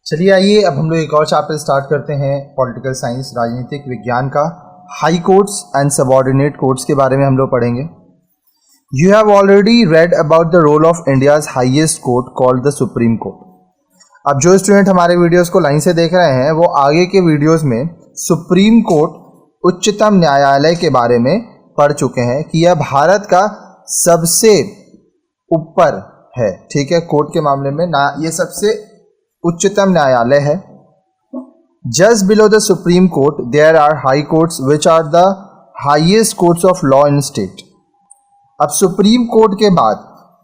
चलिए आइए अब हम लोग एक और चैप्टर स्टार्ट करते हैं पॉलिटिकल साइंस राजनीतिक विज्ञान का। High courts and subordinate courts के बारे में हम लोग पढ़ेंगे। You have already read about the role of India's highest court called the supreme court. अब जो स्टूडेंट हमारे वीडियोस को लाइन से देख रहे हैं वो आगे के वीडियोस में सुप्रीम कोर्ट उच्चतम न्यायालय के बारे में पढ़ चुके हैं कि यह भारत का सबसे ऊपर है। ठीक है, कोर्ट के मामले में ना ये सबसे उच्चतम न्यायालय है। Just below the supreme court there are high courts which are the highest courts of law in state. अब सुप्रीम कोर्ट के बाद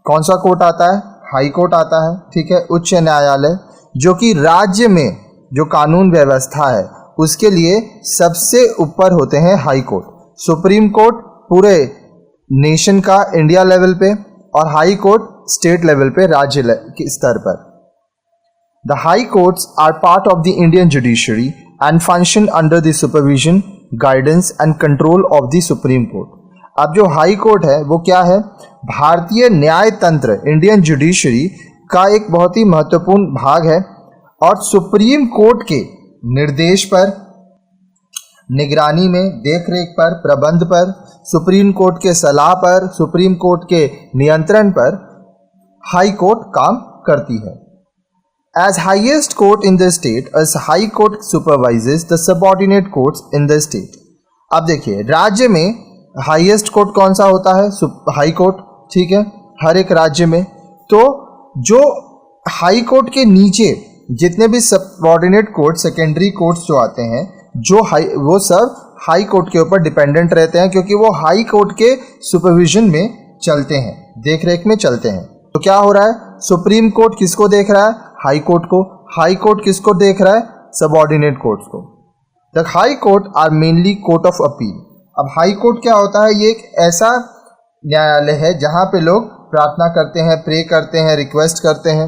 कौन सा कोर्ट आता है? हाई कोर्ट आता है। ठीक है, उच्च न्यायालय जो कि राज्य में जो कानून व्यवस्था है उसके लिए सबसे ऊपर होते हैं हाई कोर्ट। सुप्रीम कोर्ट पूरे नेशन का इंडिया लेवल पे और हाई कोर्ट स्टेट लेवल पे राज्य के स्तर पर। The high courts are part of the Indian judiciary and function under the supervision, guidance and control of the Supreme Court. अब जो हाई कोर्ट है वो क्या है? भारतीय न्याय तंत्र इंडियन जुडिशरी का एक बहुत ही महत्वपूर्ण भाग है और सुप्रीम कोर्ट के निर्देश पर, निगरानी में, देखरेख पर, प्रबंध पर, सुप्रीम कोर्ट के सलाह पर, सुप्रीम कोर्ट के नियंत्रण पर हाई कोर्ट काम करती है। As highest court in the state, as high court supervises the subordinate courts in the state. अब देखिए राज्य में हाईएस्ट कोर्ट कौन सा होता है? High court. ठीक है, हर एक राज्य में। तो जो हाई कोर्ट के नीचे जितने भी सबऑर्डिनेट कोर्ट, सेकेंडरी कोर्ट्स जो आते हैं, वो सब हाई कोर्ट के ऊपर डिपेंडेंट रहते हैं क्योंकि वो हाई कोर्ट के सुपरविजन में चलते हैं, देखरेख में चलते हैं। तो क्या हो रहा है? सुप्रीम कोर्ट किसको देख रहा है? हाई कोर्ट को। हाई कोर्ट किसको देख रहा है? सबऑर्डिनेट कोर्ट्स को। The high court are mainly court of appeal. अब हाई कोर्ट क्या होता है? ये एक ऐसा न्यायालय है जहां पे लोग प्रार्थना करते हैं, प्रे करते हैं, रिक्वेस्ट करते हैं।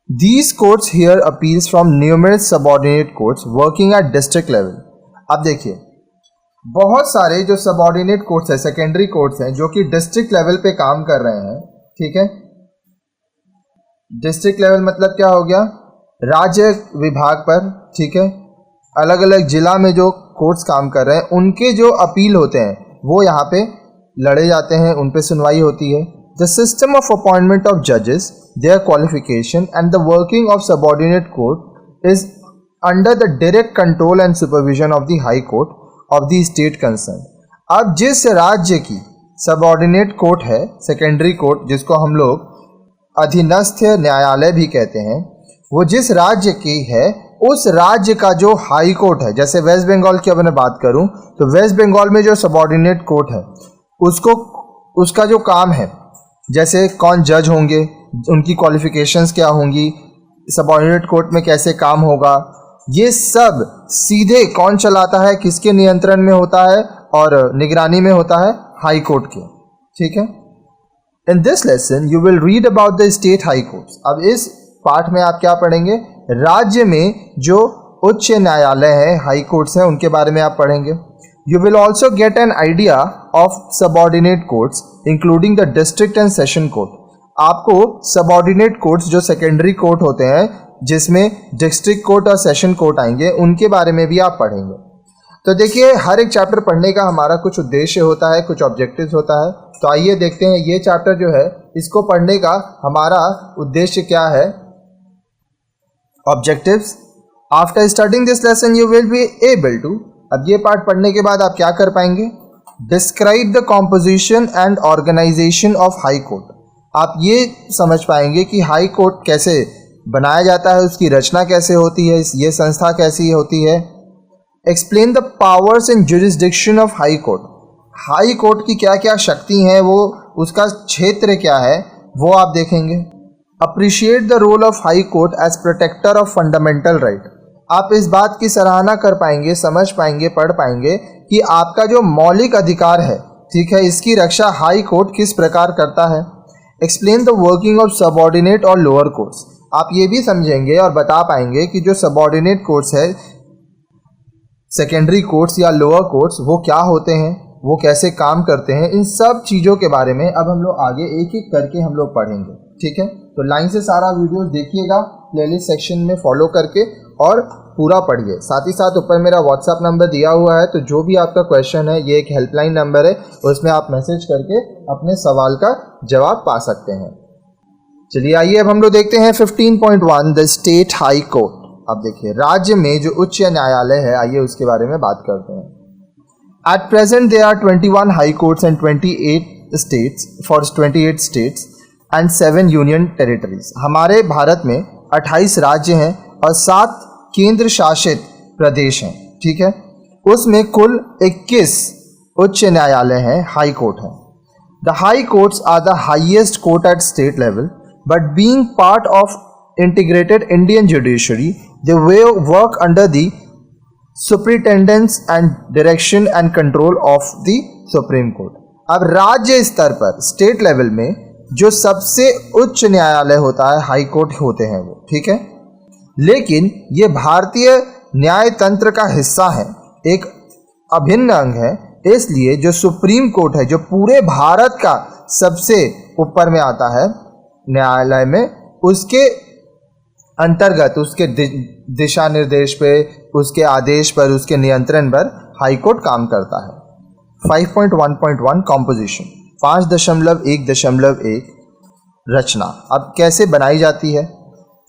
These courts hear appeals from numerous subordinate courts working at district level. अब देखिए बहुत सारे जो सबऑर्डिनेट कोर्ट्स हैं, सेकेंडरी कोर्ट्स हैं, जो कि डिस्ट्रिक्ट लेवल पे काम कर रहे हैं। ठीक है, डिस्ट्रिक्ट लेवल मतलब क्या हो गया? राज्य विभाग पर। ठीक है, अलग अलग जिला में जो कोर्ट्स काम कर रहे हैं उनके जो अपील होते हैं वो यहाँ पे लड़े जाते हैं, उन पे सुनवाई होती है। The system of appointment of जजेस, their qualification and the working of subordinate court is under the direct control and supervision of the high court of the state concern. अब जिस राज्य की सबऑर्डिनेट कोर्ट है, सेकेंडरी कोर्ट जिसको हम लोग अधीनस्थ न्यायालय भी कहते हैं, वो जिस राज्य की है उस राज्य का जो हाई कोर्ट है, जैसे वेस्ट बंगाल की अगर मैं बात करूं तो वेस्ट बंगाल में जो सबऑर्डिनेट कोर्ट है उसका जो काम है, जैसे कौन जज होंगे, उनकी क्वालिफिकेशंस क्या होंगी, सबऑर्डिनेट कोर्ट में कैसे काम होगा, ये सब सीधे कौन चलाता है, किसके नियंत्रण में होता है और निगरानी में होता है? हाई कोर्ट के। ठीक है, In this lesson, you will read about the state high courts. अब इस पाठ में आप क्या पढ़ेंगे? राज्य में जो उच्च न्यायालय है, हाई कोर्ट्स हैं, उनके बारे में आप पढ़ेंगे। You will also get an idea of subordinate courts, including the district and session court. आपको subordinate courts जो secondary court होते हैं, जिसमें district court और session court आएंगे, उनके बारे में भी आप पढ़ेंगे। तो देखिए हर एक चैप्टर पढ़ने का हमारा कुछ उद्देश्य होता है, कुछ ऑब्जेक्टिव्स होता है। तो आइए देखते हैं ये चैप्टर जो है इसको पढ़ने का हमारा उद्देश्य क्या है। Objectives. After starting this lesson you will be able to, अब ये पार्ट पढ़ने के बाद आप क्या कर पाएंगे? Describe the composition and organisation of high court. आप ये समझ पाएंगे कि हाई कोर्ट कैसे बनाया जाता है, उसकी रचना कैसे होती है, ये संस्था कैसी होती है। Explain the powers and jurisdiction of high court. High court की क्या क्या शक्ति हैं, वो उसका क्षेत्र क्या है, वो आप देखेंगे। Appreciate the role of high court as protector of fundamental right. आप इस बात की सराहना कर पाएंगे, समझ पाएंगे, पढ़ पाएंगे कि आपका जो मौलिक अधिकार है, ठीक है, इसकी रक्षा हाई कोर्ट किस प्रकार करता है। Explain the working of subordinate or lower courts. आप ये भी समझेंगे और बता पाएंगे कि जो सबऑर्डिनेट कोर्ट्स है, सेकेंडरी कोर्ट्स या लोअर कोर्ट्स, वो क्या होते हैं, वो कैसे काम करते हैं, इन सब चीज़ों के बारे में अब हम लोग आगे एक एक करके हम लोग पढ़ेंगे। ठीक है, तो लाइन से सारा वीडियो देखिएगा प्लेलिस्ट सेक्शन में फॉलो करके और पूरा पढ़िए। साथ ही साथ ऊपर मेरा व्हाट्सएप नंबर दिया हुआ है, तो जो भी आपका क्वेश्चन है, ये एक हेल्पलाइन नंबर है, उसमें आप मैसेज करके अपने सवाल का जवाब पा सकते हैं। चलिए आइए अब हम लोग देखते हैं 15.1 द स्टेट हाई कोर्ट। अब देखिए राज्य में जो उच्च न्यायालय है, आइए उसके बारे में बात करते हैं। At present there are 21 high courts and 28 states and 7 union territories. हमारे भारत में 28 राज्य हैं और 7 केंद्र शासित प्रदेश हैं। ठीक है, उसमें कुल 21 उच्च न्यायालय हैं, हाई कोर्ट हैं। The high courts are the highest court at state level, but being part of integrated Indian judiciary, they work under the superintendence and direction and control of the Supreme Court. अब राज्य स्तर पर state level में जो सबसे उच्च न्यायालय होता है, हाई कोर्ट होते हैं वो। ठीक है, लेकिन ये भारतीय न्याय तंत्र का हिस्सा है, एक अभिन्न अंग है। इसलिए जो सुप्रीम कोर्ट है, जो पूरे भारत का सबसे ऊपर में आता है न्यायालय में, उसके अंतर्गत, उसके दिशा निर्देश पे, उसके आदेश पर, उसके नियंत्रण पर हाई कोर्ट काम करता है। 5.1.1 कॉम्पोजिशन 5.1.1 रचना अब कैसे बनाई जाती है।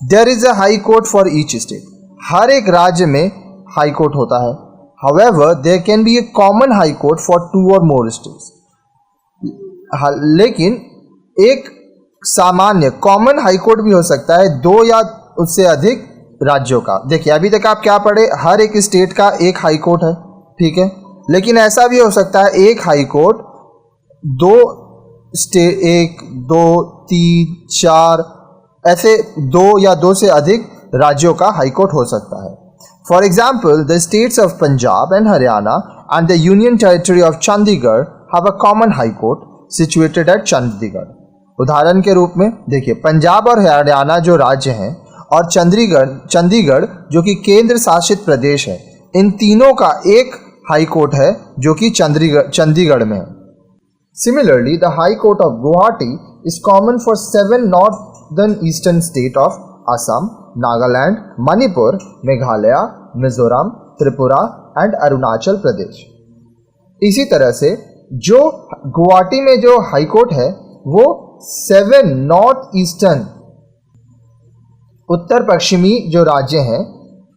There is a high court for each state, हर एक राज्य में हाई कोर्ट होता है। However there can be a common high court for 2 और मोर स्टेट्स, लेकिन एक सामान्य कॉमन हाई कोर्ट भी हो सकता है 2 या उससे अधिक राज्यों का। देखिए अभी तक आप क्या पढ़े, हर एक स्टेट का एक हाई कोर्ट है। ठीक है, लेकिन ऐसा भी हो सकता है एक हाई कोर्ट 2 स्टेट, 1 2 3 4 ऐसे 2 या 2 से अधिक राज्यों का हाई कोर्ट हो सकता है। For example the states of Punjab and Haryana and the union territory of Chandigarh have a common high court situated at Chandigarh. उदाहरण के रूप में देखिए, पंजाब और हरियाणा जो राज्य हैं और चंडीगढ़ जो कि केंद्र शासित प्रदेश है, इन तीनों का एक हाई कोर्ट है जो कि चंडीगढ़ में है। Similarly the high court of Guwahati is common for 7 northern eastern state of Assam, Nagaland, Manipur, Meghalaya, Mizoram, Tripura and Arunachal Pradesh. इसी तरह से जो गुवाहाटी में जो हाई कोर्ट है वो 7 नॉर्थ ईस्टर्न, उत्तर पश्चिमी जो राज्य हैं,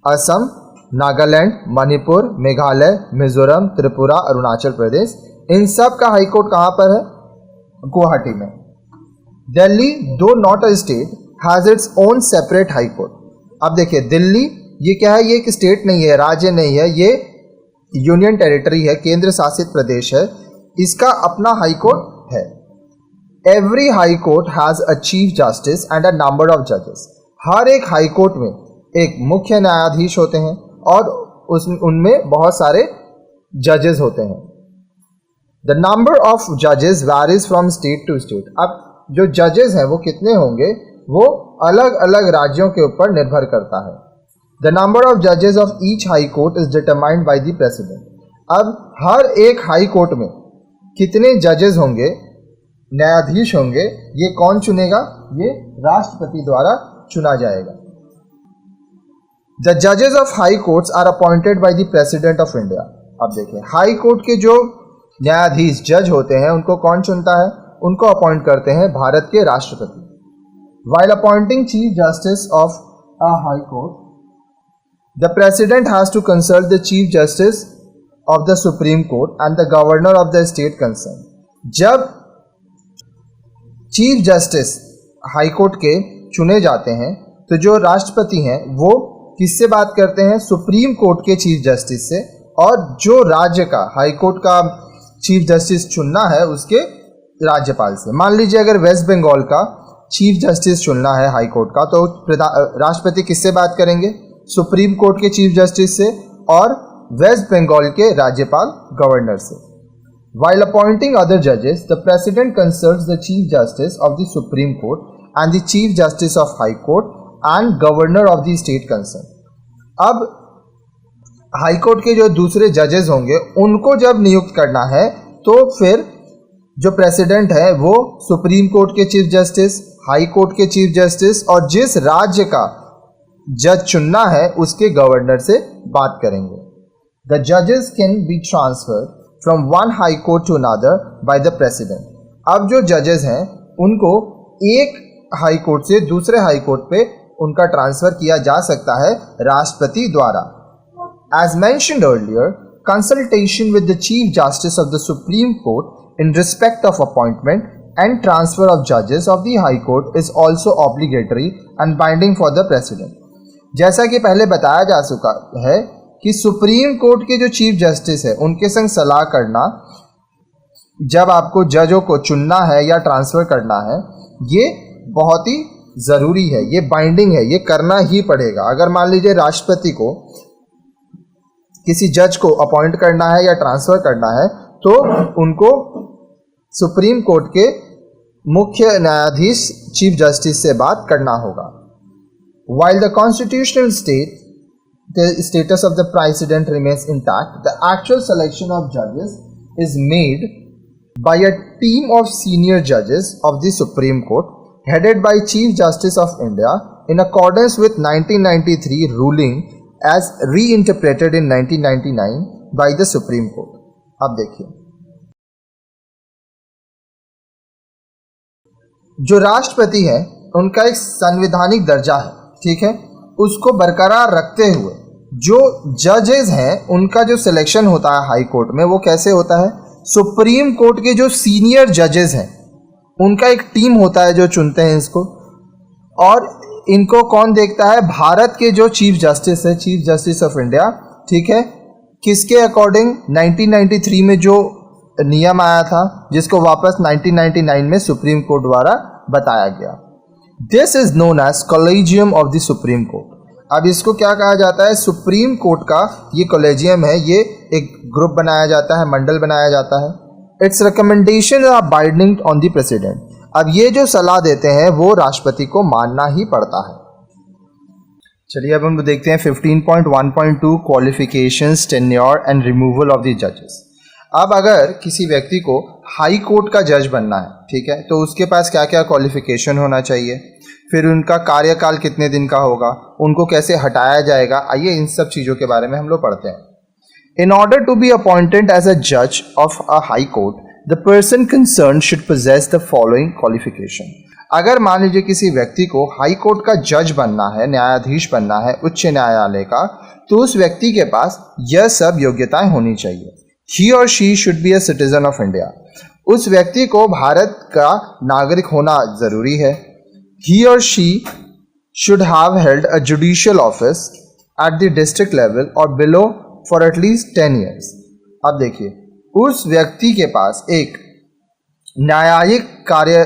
असम, नागालैंड, मणिपुर, मेघालय, मिजोरम, त्रिपुरा, अरुणाचल प्रदेश, इन सब का हाई कोर्ट कहाँ पर है? गुवाहाटी में। दिल्ली, दो not a state, has its own separate high court. अब देखिए दिल्ली ये क्या है, ये एक स्टेट नहीं है, राज्य नहीं है, ये यूनियन टेरिटरी है, केंद्र शासित प्रदेश है, इसका अपना हाई कोर्ट है। Every high court has a chief justice and a number of जजेस। हर एक हाई कोर्ट में एक मुख्य न्यायाधीश होते हैं और उनमें बहुत सारे जजेस होते हैं। द नंबर ऑफ जजेस varies from state to state. अब जो जजेस हैं वो कितने होंगे, वो अलग अलग राज्यों के ऊपर निर्भर करता है। द नंबर ऑफ जजेस of each high court is determined by the president. अब हर एक हाई कोर्ट में कितने जजेस होंगे, न्यायाधीश होंगे, ये कौन चुनेगा? ये राष्ट्रपति द्वारा चुना जाएगा। द जजेस of high courts are appointed by the president of India. अब देखिए हाई कोर्ट के जो न्यायाधीश जज होते हैं उनको कौन चुनता है? उनको अपॉइंट करते हैं भारत के राष्ट्रपति। While appointing chief justice of a high court, the president has to consult the chief justice of the supreme court and the governor of the state concern. जब चीफ जस्टिस हाई कोर्ट के चुने जाते हैं तो जो राष्ट्रपति हैं वो किससे बात करते हैं? सुप्रीम कोर्ट के चीफ जस्टिस से, और जो राज्य का हाई कोर्ट का चीफ जस्टिस चुनना है उसके राज्यपाल से। मान लीजिए अगर वेस्ट बंगाल का चीफ जस्टिस चुनना है हाई कोर्ट का, तो राष्ट्रपति किससे बात करेंगे? सुप्रीम कोर्ट के चीफ जस्टिस से और वेस्ट बंगाल के राज्यपाल गवर्नर से। While appointing other judges, the president consults the chief justice of the Supreme Court and the chief justice of High Court and governor of the state concerned. अब high court के जो दूसरे जजेस होंगे उनको जब नियुक्त करना है तो फिर जो प्रेसिडेंट है वो सुप्रीम कोर्ट के चीफ जस्टिस, हाई कोर्ट के चीफ जस्टिस और जिस राज्य का जज चुनना है उसके गवर्नर से बात करेंगे। द जजेस can be transferred from one high court to another by the president. अब जो जजेस हैं उनको एक हाई कोर्ट से दूसरे हाई कोर्ट पे उनका ट्रांसफर किया जा सकता है राष्ट्रपति द्वारा। As mentioned earlier, consultation with the chief justice of the supreme court in respect of appointment and transfer of judges of the high court is also obligatory and binding for the president। जैसा कि पहले बताया जा चुका है कि supreme court के जो चीफ जस्टिस है उनके संग सलाह करना जब आपको जजों को चुनना है या ट्रांसफ़र करना है, ये बहुत ही ज़रूरी है, ये बाइंडिंग है, ये करना ही पड़ेगा। अगर मान लीजिए राष्ट्रपति को किसी जज को अपॉइंट करना है या ट्रांसफ़र करना है तो उनको सुप्रीम कोर्ट के मुख्य न्यायाधीश चीफ जस्टिस से बात करना होगा। While the constitutional status of the president remains intact, the actual selection of judges is made by a team of senior judges of the Supreme Court headed by Chief Justice of India in accordance with 1993 ruling as reinterpreted in 1999 by the Supreme Court। अब देखिए, जो राष्ट्रपति है उनका एक संवैधानिक दर्जा है, ठीक है, उसको बरकरार रखते हुए जो जजेस हैं उनका जो सिलेक्शन होता है हाई कोर्ट में वो कैसे होता है, सुप्रीम कोर्ट के जो सीनियर जजेस हैं उनका एक टीम होता है जो चुनते हैं इसको, और इनको कौन देखता है, भारत के जो चीफ जस्टिस है, चीफ जस्टिस ऑफ इंडिया, ठीक है, किसके अकॉर्डिंग 1993 में जो नियम आया था जिसको वापस 1999 में सुप्रीम कोर्ट द्वारा बताया गया। This is known as collegium of the supreme court. अब इसको क्या कहा जाता है, सुप्रीम कोर्ट का ये कॉलेजियम है, ये एक ग्रुप बनाया जाता है, मंडल बनाया जाता है। Its recommendation are binding on the president. अब ये जो सलाह देते हैं वो राष्ट्रपति को मानना ही पड़ता है। चलिए अब हम देखते हैं 15.1.2 qualifications, tenure and removal of the जजेस। अब अगर किसी व्यक्ति को हाई कोर्ट का जज बनना है, ठीक है, तो उसके पास क्या क्या क्वालिफिकेशन होना चाहिए, फिर उनका कार्यकाल कितने दिन का होगा, उनको कैसे हटाया जाएगा, आइए इन सब चीज़ों के बारे में हम लोग पढ़ते हैं। In order to be appointed as a जज of a high court, the person concern should possess the following qualification. अगर मान लीजिए किसी व्यक्ति को हाई कोर्ट का जज बनना है, न्यायाधीश बनना है उच्च न्यायालय का, तो उस व्यक्ति के पास यह सब योग्यताएं होनी चाहिए। He or she should be a citizen of India। उस व्यक्ति को भारत का नागरिक होना जरूरी है। He or she should have held a judicial office at the district level or below for at least 10 years। अब देखिए, उस व्यक्ति के पास एक न्यायिक कार्य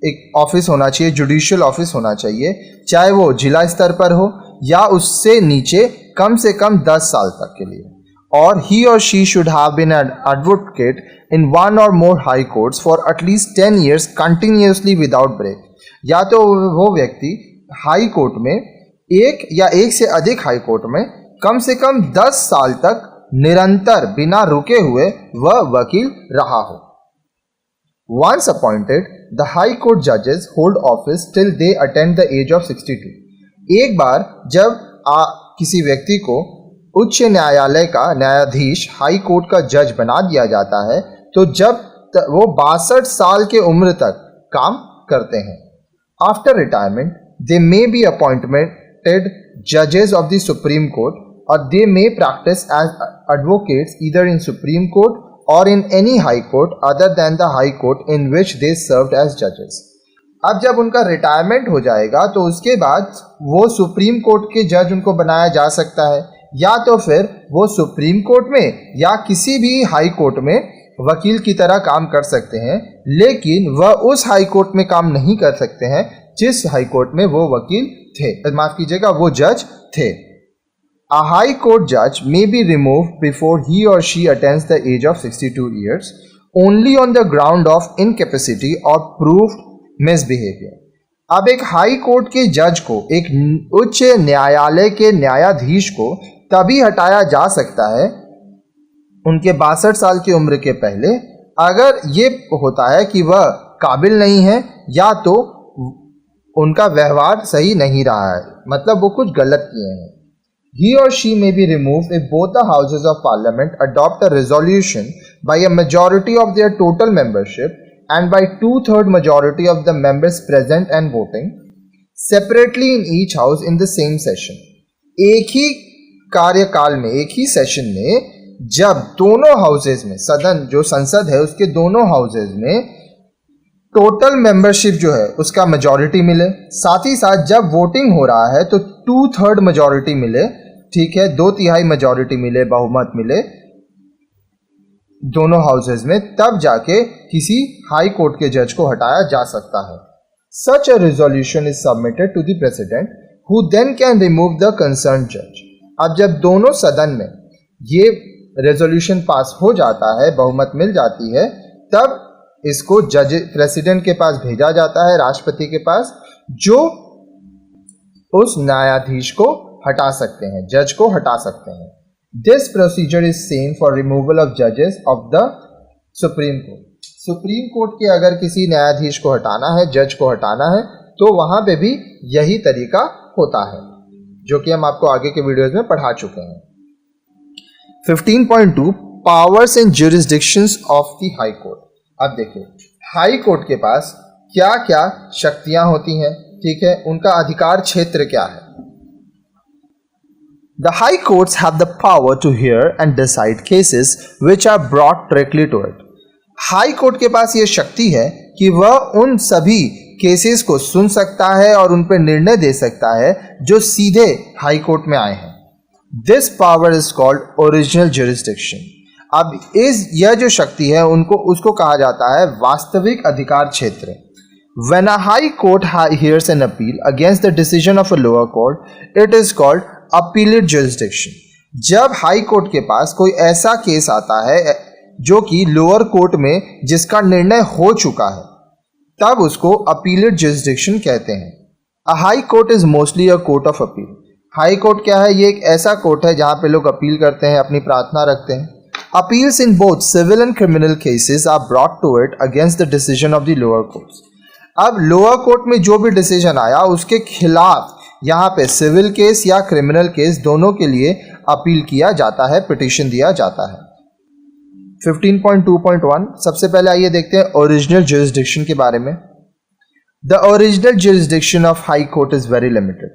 एक ऑफिस होना चाहिए, जुडिशियल ऑफिस होना चाहिए, चाहे वो जिला स्तर पर हो या उससे नीचे, कम से कम 10 साल तक के लिए। और he or she should have been an advocate in one or more high courts for at least 10 years continuously without break। या तो वो व्यक्ति हाई कोर्ट में एक या एक से अधिक हाई कोर्ट में कम से कम 10 साल तक निरंतर बिना रुके हुए वह वकील रहा हो। Once appointed, the high court judges hold office till they attain the age of 62। एक बार जब किसी व्यक्ति को उच्च न्यायालय का न्यायाधीश, हाई कोर्ट का जज बना दिया जाता है तो जब वो 62 साल के उम्र तक काम करते हैं। After retirement they may be appointed जजेस ऑफ द सुप्रीम कोर्ट और they may practice as advocates either in supreme court और in any high court other than the high court in which they served as जजेस। अब जब उनका retirement हो जाएगा तो उसके बाद वो सुप्रीम कोर्ट के जज उनको बनाया जा सकता है, या तो फिर वो सुप्रीम कोर्ट में या किसी भी हाई कोर्ट में वकील की तरह काम कर सकते हैं, लेकिन वह उस हाई कोर्ट में काम नहीं कर सकते हैं जिस हाई कोर्ट में वो वकील थे, माफ कीजिएगा वो जज थे। A high court judge may be removed before he or she attains the age of 62 years only on the ground of incapacity or proved misbehavior। अब एक हाई कोर्ट के जज को, एक उच्च न्यायालय के न्यायाधीश को तभी हटाया जा सकता है उनके 62 साल की उम्र के पहले अगर ये होता है कि वह काबिल नहीं है या तो उनका व्यवहार सही नहीं रहा है, मतलब वो कुछ गलत किए हैं, he or she may be removed if both the houses of parliament adopt a resolution by a majority of their total membership and by 2/3 majority of the members present and voting separately in each house in the same session। एक ही कार्यकाल में, एक ही session में जब दोनों houses में, सदन जो संसद है उसके दोनों हाउसेज में टोटल मेंबरशिप जो है उसका मेजॉरिटी मिले, साथ ही साथ जब वोटिंग हो रहा है तो 2/3 मेजॉरिटी मिले, ठीक है, 2/3 मेजॉरिटी मिले, बहुमत मिले दोनों हाउसेज में, तब जाके किसी हाई कोर्ट के जज को हटाया जा सकता है। Such a resolution is submitted to the president who then can remove the concern जज। अब जब दोनों सदन में ये रेजोल्यूशन पास हो जाता है, बहुमत मिल जाती है, तब इसको जज प्रेसिडेंट के पास भेजा जाता है, राष्ट्रपति के पास, जो उस न्यायाधीश को हटा सकते हैं, जज को हटा सकते हैं। This procedure is same for removal of जजेस of the supreme court. Supreme court के अगर किसी न्यायाधीश को हटाना है, जज को हटाना है, तो वहां पे भी यही तरीका होता है, जो कि हम आपको आगे के वीडियोज में पढ़ा चुके हैं। 15.2 powers and jurisdictions of the high court. अब देखिए हाई कोर्ट के पास क्या क्या शक्तियां होती हैं, ठीक है, उनका अधिकार क्षेत्र क्या है। The high courts have the power to hear and decide cases which are brought directly to it। High court के पास यह शक्ति है कि वह उन सभी केसेस को सुन सकता है और उन पर निर्णय दे सकता है जो सीधे हाई कोर्ट में आए हैं। This power is called original jurisdiction. अब यह जो शक्ति है उसको कहा जाता है वास्तविक अधिकार क्षेत्र। When a high court hears an appeal against the decision of a lower court, it is called appellate jurisdiction। जब हाई कोर्ट के पास कोई ऐसा केस आता है जो कि लोअर कोर्ट में जिसका निर्णय हो चुका है, तब उसको अपीलेट जुरिसडिक्शन कहते हैं। अ high court is mostly a court of appeal. High court क्या है? ये एक ऐसा कोर्ट है जहां पे लोग अपील करते हैं, अपनी प्रार्थना रखते हैं। Appeals in both civil and criminal cases are brought to it against the decision of the lower courts. अब लोअर कोर्ट में जो भी डिसीजन आया उसके खिलाफ यहाँ पे सिविल केस या क्रिमिनल केस दोनों के लिए अपील किया जाता है, पिटीशन दिया जाता है। 15.2.1 सबसे पहले आइए देखते हैं ओरिजिनल ज्यूरिसडिक्शन के बारे में। The original jurisdiction of high court is very limited.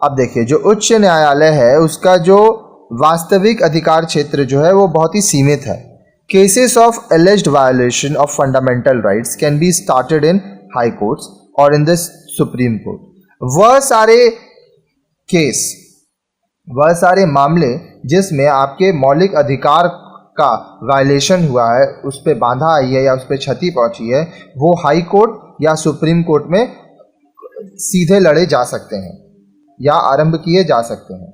अब देखिए जो उच्च न्यायालय है उसका जो वास्तविक अधिकार क्षेत्र जो है वो बहुत ही सीमित है। Cases of एलिज्ड violation of fundamental rights can be started in high courts और इन द सुप्रीम कोर्ट। वह सारे मामले जिसमें आपके मौलिक अधिकार का वायलेशन हुआ है, उस पर बाधा आई है या उस पर क्षति पहुंची है, वो हाई कोर्ट या सुप्रीम कोर्ट में सीधे लड़े जा सकते हैं या आरंभ किए जा सकते हैं।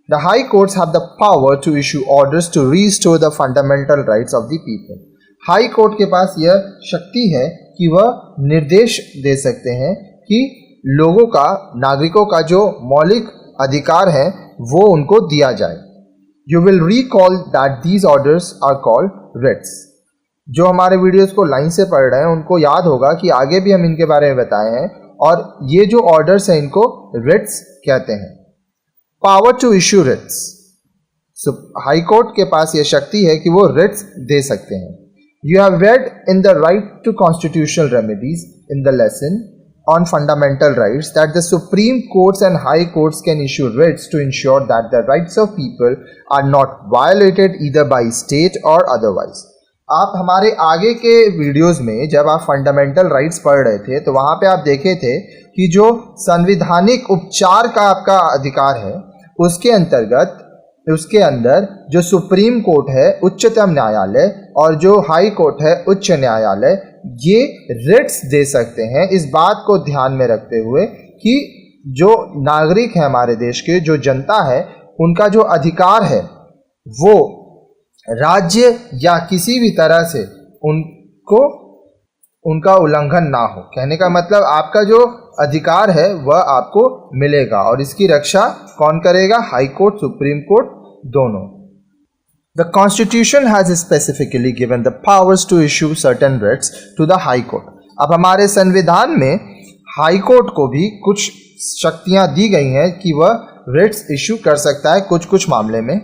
The high courts have the power to issue orders to restore the fundamental rights of the people. High court के पास यह शक्ति है कि वह निर्देश दे सकते हैं कि लोगों का, नागरिकों का जो मौलिक अधिकार है वो उनको दिया जाए। You will recall that these orders are called writs। जो हमारे वीडियोस को लाइन से पढ़ रहे हैं उनको याद होगा कि आगे भी हम इनके बारे में बताए हैं, और ये जो ऑर्डर्स हैं इनको writs कहते हैं। Power to issue writs। High court के पास ये शक्ति है कि वो writs दे सकते हैं। You have read in the right to constitutional remedies in the lesson on fundamental rights that the Supreme Courts and High Courts can issue writs to ensure that the rights of people are not violated either by state or otherwise। आप हमारे आगे के videos में जब आप fundamental rights पढ़ रहे थे तो वहाँ पे आप देखे थे कि जो संवैधानिक उपचार का आपका अधिकार है उसके अंतर्गत, उसके अंदर जो सुप्रीम कोर्ट है उच्चतम न्यायालय और जो हाई कोर्ट है उच्च न्यायालय, ये रिट्स दे सकते हैं। इस बात को ध्यान में रखते हुए कि जो नागरिक है हमारे देश के, जो जनता है, उनका जो अधिकार है वो राज्य या किसी भी तरह से उनका उल्लंघन ना हो। कहने का मतलब आपका जो अधिकार है वह आपको मिलेगा और इसकी रक्षा कौन करेगा? हाई कोर्ट, सुप्रीम कोर्ट दोनों। The Constitution has specifically given the powers to issue certain writs to the High Court. अब हमारे संविधान में हाई कोर्ट को भी कुछ शक्तियां दी गई हैं कि वह writs इशू कर सकता है कुछ कुछ मामले में.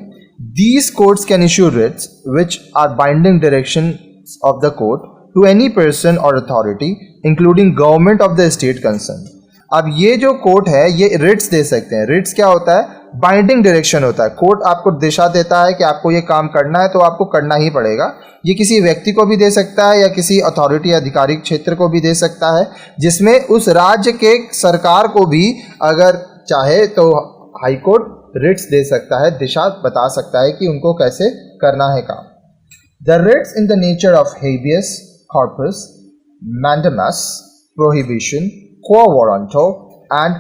These courts can issue writs which are binding directions of the court to any person or authority including government of the state concerned. अब ये जो कोर्ट है ये रिट्स दे सकते हैं. रिट्स क्या होता है? बाइंडिंग डायरेक्शन होता है. कोर्ट आपको दिशा देता है कि आपको ये काम करना है तो आपको करना ही पड़ेगा. ये किसी व्यक्ति को भी दे सकता है या किसी अथॉरिटी आधिकारिक क्षेत्र को भी दे सकता है, जिसमें उस राज्य के सरकार को भी अगर चाहे तो हाई कोर्ट रिट्स दे सकता है, दिशा बता सकता है कि उनको कैसे करना है काम. The writs in the nature of habeas corpus, mandamus, prohibition, quo warranto and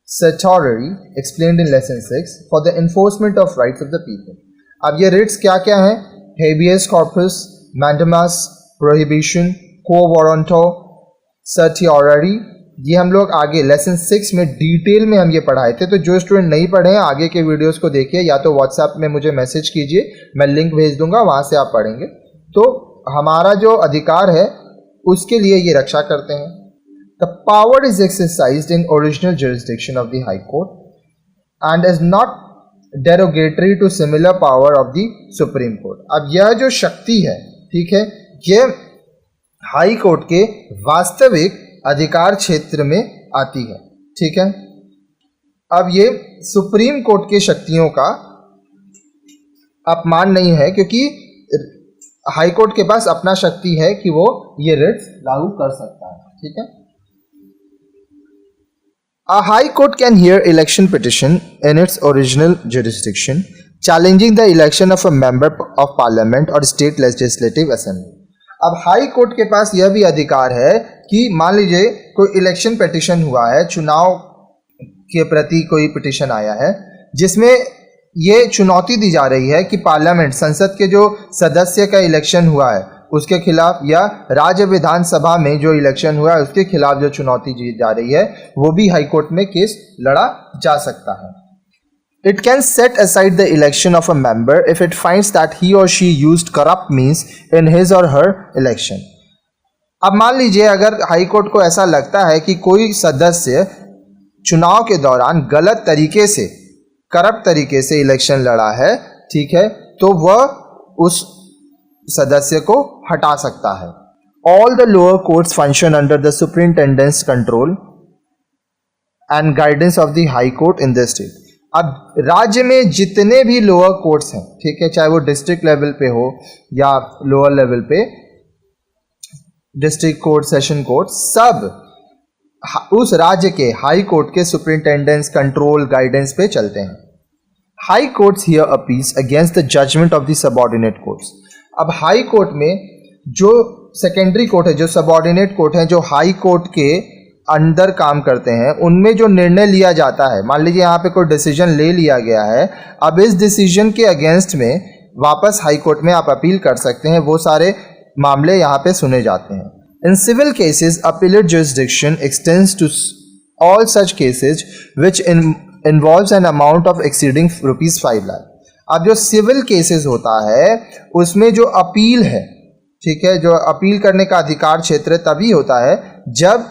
certiorari explained in lesson 6 for the enforcement of rights of the people. अब ये रिट्स क्या क्या हैं? habeas corpus, mandamus, prohibition, quo warranto, certiorari. ये हम लोग आगे lesson 6 में डिटेल में हम ये पढ़ाए थे. तो जो स्टूडेंट नहीं पढ़े हैं आगे के वीडियोस को देखिए, या तो व्हाट्सएप में मुझे मैसेज कीजिए, मैं लिंक भेज दूंगा, वहाँ से आप पढ़ेंगे. तो हमारा जो अधिकार है उसके लिए ये रक्षा करते हैं. The power is exercised in original jurisdiction of the High Court and is not derogatory to similar power of the Supreme Court. अब यह जो शक्ति है, ठीक है, ये हाई कोर्ट के वास्तविक अधिकार क्षेत्र में आती है. ठीक है. अब ये सुप्रीम कोर्ट के शक्तियों का अपमान नहीं है, क्योंकि हाई कोर्ट के पास अपना शक्ति है कि वो ये रिट्स लागू कर सकता है. ठीक है. A high court can hear election petition in its original jurisdiction, challenging the election of a member of parliament or state legislative assembly. अब हाई कोर्ट के पास यह भी अधिकार है कि मान लीजिए कोई इलेक्शन पिटिशन हुआ है, चुनाव के प्रति कोई पिटिशन आया है जिसमें ये चुनौती दी जा रही है कि पार्लियामेंट, संसद के जो सदस्य का इलेक्शन हुआ है उसके खिलाफ, या राज्य विधानसभा में जो इलेक्शन हुआ है उसके खिलाफ जो चुनौती दी जा रही है, वो भी हाई कोर्ट में केस लड़ा जा सकता है. It can set aside the election of a member if it finds that he or she used corrupt means in his or her election. अब मान लीजिए अगर हाई कोर्ट को ऐसा लगता है कि कोई सदस्य चुनाव के दौरान गलत तरीके से, करप्ट तरीके से इलेक्शन लड़ा है, ठीक है, तो वह उस सदस्य को हटा सकता है. All the lower courts function under the superintendent's control and guidance of the high court in the state. अब राज्य में जितने भी लोअर कोर्ट्स हैं, ठीक है, चाहे वो डिस्ट्रिक्ट लेवल पे हो या लोअर लेवल पे, डिस्ट्रिक्ट कोर्ट, सेशन कोर्ट, सब उस राज्य के हाई कोर्ट के सुपरिंटेंडेंट्स कंट्रोल, गाइडेंस पे चलते हैं. High courts hear appeals against the judgment of the subordinate courts. अब हाई कोर्ट में जो सेकेंडरी कोर्ट है, जो सबऑर्डिनेट कोर्ट है, जो हाई कोर्ट के अंदर काम करते हैं, उनमें जो निर्णय लिया जाता है, मान लीजिए यहाँ पे कोई डिसीजन ले लिया गया है, अब इस डिसीजन के अगेंस्ट में वापस हाई कोर्ट में आप अपील कर सकते हैं. वो सारे मामले यहाँ पे सुने जाते हैं. In civil cases appellate jurisdiction extends to all such cases which involves an amount of exceeding ₹5 lakh. अब जो सिविल केसेस होता है उसमें जो अपील है, ठीक है, जो अपील करने का अधिकार क्षेत्र तभी होता है जब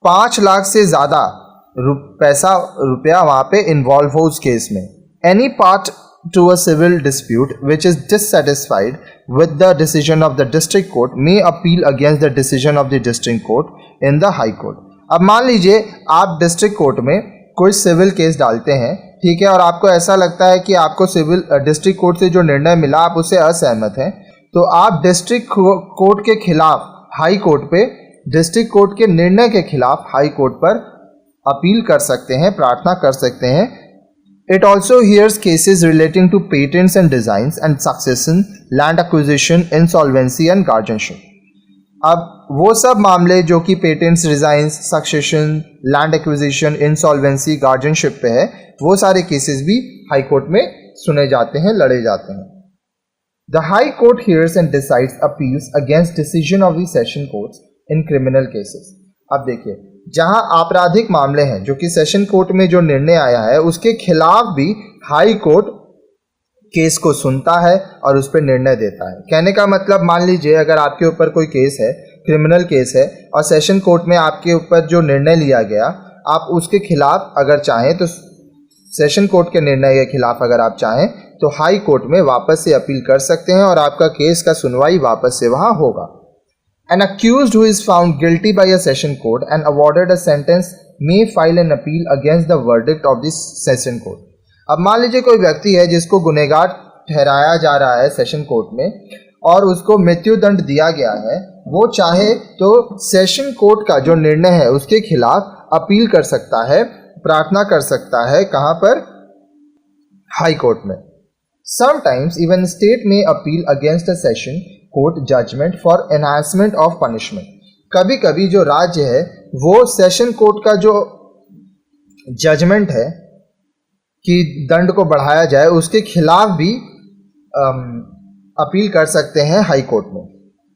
5 लाख से ज़्यादा रुपया वहाँ पे इन्वॉल्व हो उस केस में. Any part to a civil dispute which is dissatisfied with the decision of the district court may appeal against the decision of the district court in the high court. अब मान लीजिए आप district court में कोई civil case डालते हैं, ठीक है, और आपको ऐसा लगता है कि आपको सिविल डिस्ट्रिक्ट कोर्ट से जो निर्णय मिला आप उससे असहमत हैं, तो आप डिस्ट्रिक्ट कोर्ट के खिलाफ हाई कोर्ट पे, डिस्ट्रिक्ट कोर्ट के निर्णय के खिलाफ हाई कोर्ट पर अपील कर सकते हैं, प्रार्थना कर सकते हैं. It also hears cases relating to patents and designs and succession, land acquisition, insolvency and guardianship. अब वो सब मामले जो कि patents, designs, succession, land acquisition, insolvency, guardianship पे है, वो सारे केसेस भी हाई कोर्ट में सुने जाते हैं, लड़े जाते हैं. The high court hears and decides appeals against decision of the session courts in criminal cases. अब देखिए, जहां आपराधिक मामले हैं जो कि सेशन कोर्ट में जो निर्णय आया है उसके खिलाफ भी हाई कोर्ट केस को सुनता है और उस पर निर्णय देता है। कहने का मतलब, मान लीजिए अगर आपके ऊपर कोई केस है, क्रिमिनल केस है, और सेशन कोर्ट में आपके ऊपर जो निर्णय लिया गया, आप उसके खिलाफ अगर चाहें तो सेशन कोर्ट के निर्णय के खिलाफ अगर आप चाहें तो हाई कोर्ट में वापस से अपील कर सकते हैं और आपका केस का सुनवाई वापस से वहां होगा। An accused who is found guilty by a session court and awarded a sentence may file an appeal against the verdict of the session court. अब मान लीजिए कोई व्यक्ति है जिसको गुनहगार ठहराया जा रहा है सेशन कोर्ट में और उसको मृत्यु दंड दिया गया है, वो चाहे तो सेशन कोर्ट का जो निर्णय है उसके खिलाफ अपील कर सकता है, प्रार्थना कर सकता है। कहाँ पर? हाई कोर्ट में। Sometimes even state may appeal against a session court judgment for enhancement of punishment. कभी कभी जो राज्य है वो सेशन कोर्ट का जो जजमेंट है कि दंड को बढ़ाया जाए, उसके खिलाफ भी अपील कर सकते हैं हाई कोर्ट में।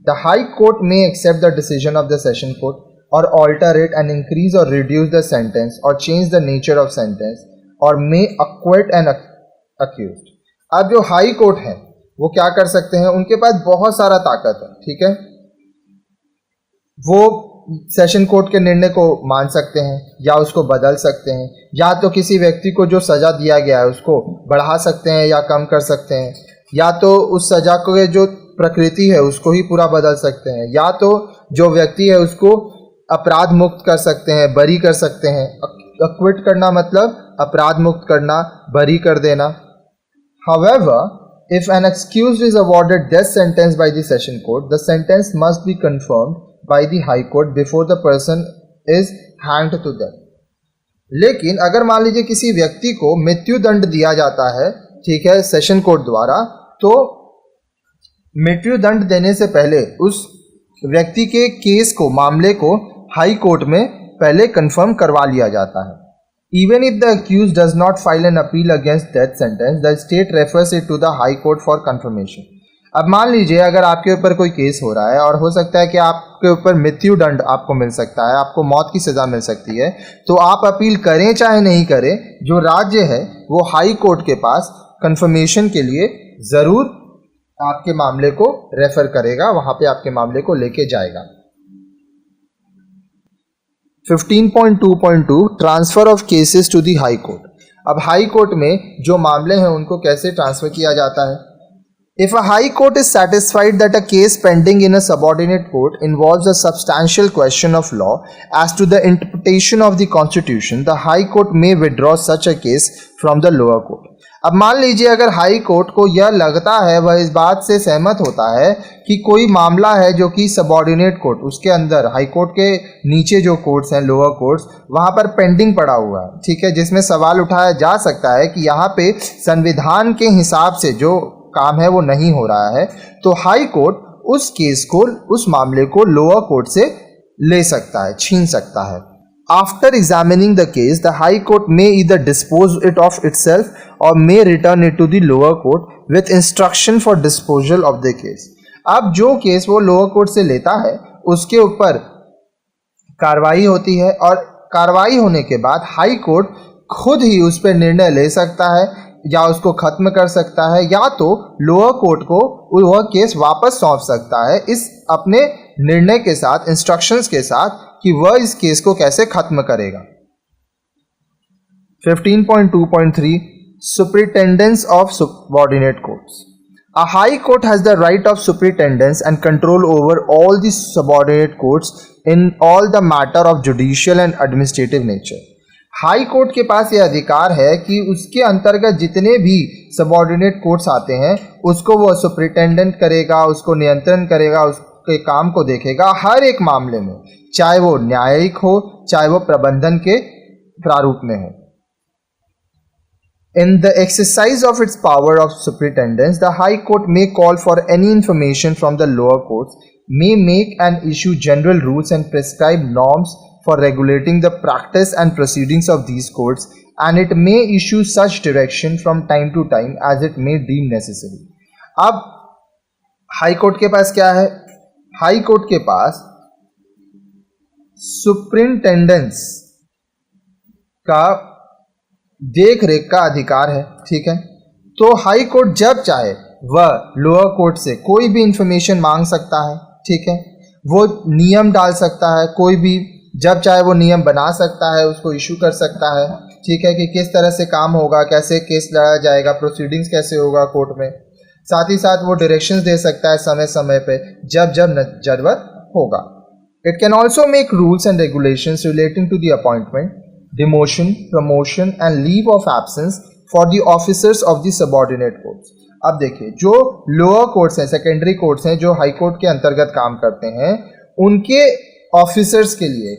The high court may accept the decision of the session court or alter it and increase or reduce the sentence or change the nature of sentence or may अक्विट N accused. अब जो high court है वो क्या कर सकते हैं, उनके पास बहुत सारा ताकत है, ठीक है। वो सेशन कोर्ट के निर्णय को मान सकते हैं या उसको बदल सकते हैं, या तो किसी व्यक्ति को जो सज़ा दिया गया है उसको बढ़ा सकते हैं या कम कर सकते हैं, या तो उस सज़ा को जो प्रकृति है उसको ही पूरा बदल सकते हैं, या तो जो व्यक्ति है उसको अपराध मुक्त कर सकते हैं, बरी कर सकते हैं। अक्विट करना मतलब अपराध मुक्त करना, बरी कर देना। However, if an accused is awarded death sentence by the session court, the sentence must be confirmed by the high court before the person is hanged to death. लेकिन अगर मान लीजिए किसी व्यक्ति को मृत्यु दंड दिया जाता है, ठीक है, सेशन कोर्ट द्वारा, तो मृत्यु दंड देने से पहले उस व्यक्ति के केस को, मामले को हाई कोर्ट में पहले कंफर्म करवा लिया जाता है। Even if the accused does not file an appeal against death sentence, the state refers it to the high court for confirmation. अब मान लीजिए अगर आपके ऊपर कोई केस हो रहा है और हो सकता है कि आपके ऊपर मृत्यु दंड आपको मिल सकता है, आपको मौत की सज़ा मिल सकती है, तो आप अपील करें चाहे नहीं करें, जो राज्य है वो हाई कोर्ट के पास कंफर्मेशन के लिए ज़रूर आपके मामले को रेफर करेगा, वहाँ पे आपके मामले को लेके जाएगा। 15.2.2 transfer of cases to the high court. अब हाई कोर्ट में जो मामले हैं उनको कैसे ट्रांसफर किया जाता है। If a high court is satisfied that a case pending in a subordinate court involves a substantial question of law as to the interpretation of the constitution, the high court may withdraw such a case from the lower court. अब मान लीजिए अगर high court को यह लगता है, वह इस बात से सहमत होता है कि कोई मामला है जो कि सबऑर्डिनेट कोर्ट, उसके अंदर हाई कोर्ट के नीचे जो कोर्ट्स हैं, लोअर कोर्ट्स, वहाँ पर पेंडिंग पड़ा हुआ है, ठीक है, जिसमें सवाल उठाया जा सकता है कि यहाँ पे संविधान के हिसाब से जो काम है वो नहीं हो रहा है, तो हाई कोर्ट उस केस को, उस मामले को लोअर कोर्ट से ले सकता है, छीन सकता है। After examining the case, the High Court may either dispose it of itself or may return it to the lower court with instruction for disposal of the case. अब जो केस वो लोअर कोर्ट से लेता है उसके ऊपर कार्रवाई होती है और कार्रवाई होने के बाद हाई कोर्ट खुद ही उस पर निर्णय ले सकता है या उसको खत्म कर सकता है, या तो लोअर कोर्ट को वह केस वापस सौंप सकता है इस अपने निर्णय के साथ, इंस्ट्रक्शंस के साथ कि वह इस केस को कैसे खत्म करेगा। 15.2.3 Superintendence of subordinate courts. A high court has the right of superintendence and control over all the subordinate courts in all the matter of judicial and administrative nature. High court के पास यह अधिकार है कि उसके अंतर्गत जितने भी सबऑर्डिनेट कोर्ट्स आते हैं उसको वो सुपरिटेंडेंट करेगा, उसको नियंत्रण करेगा, उसके काम को देखेगा हर एक मामले में, चाहे वो न्यायिक हो चाहे वो प्रबंधन के प्रारूप में हो। In the exercise of its power of superintendence, the High Court may call for any information from the lower courts, may make and issue general rules and prescribe norms for regulating the practice and proceedings of these courts, and it may issue such direction from time to time as it may deem necessary. अब high court के पास क्या है? High court के पास सुपरिंटेंडेंस का देख रेख का अधिकार है, ठीक है। तो हाई कोर्ट जब चाहे वह लोअर कोर्ट से कोई भी इंफॉर्मेशन मांग सकता है, ठीक है, वो नियम डाल सकता है, कोई भी जब चाहे वो नियम बना सकता है, उसको इशू कर सकता है, ठीक है, कि किस तरह से काम होगा, कैसे केस लड़ा जाएगा, प्रोसीडिंग्स कैसे होगा कोर्ट में। साथ ही साथ वो डायरेक्शंस दे सकता है समय समय पे जब जब जरूरत होगा। It can also make rules and regulations relating to the appointment, demotion, promotion and leave of absence for the officers of the subordinate courts. अब देखिए, जो लोअर कोर्ट्स हैं, सेकेंडरी कोर्ट्स हैं, जो हाई कोर्ट के अंतर्गत काम करते हैं, उनके ऑफिसर्स के लिए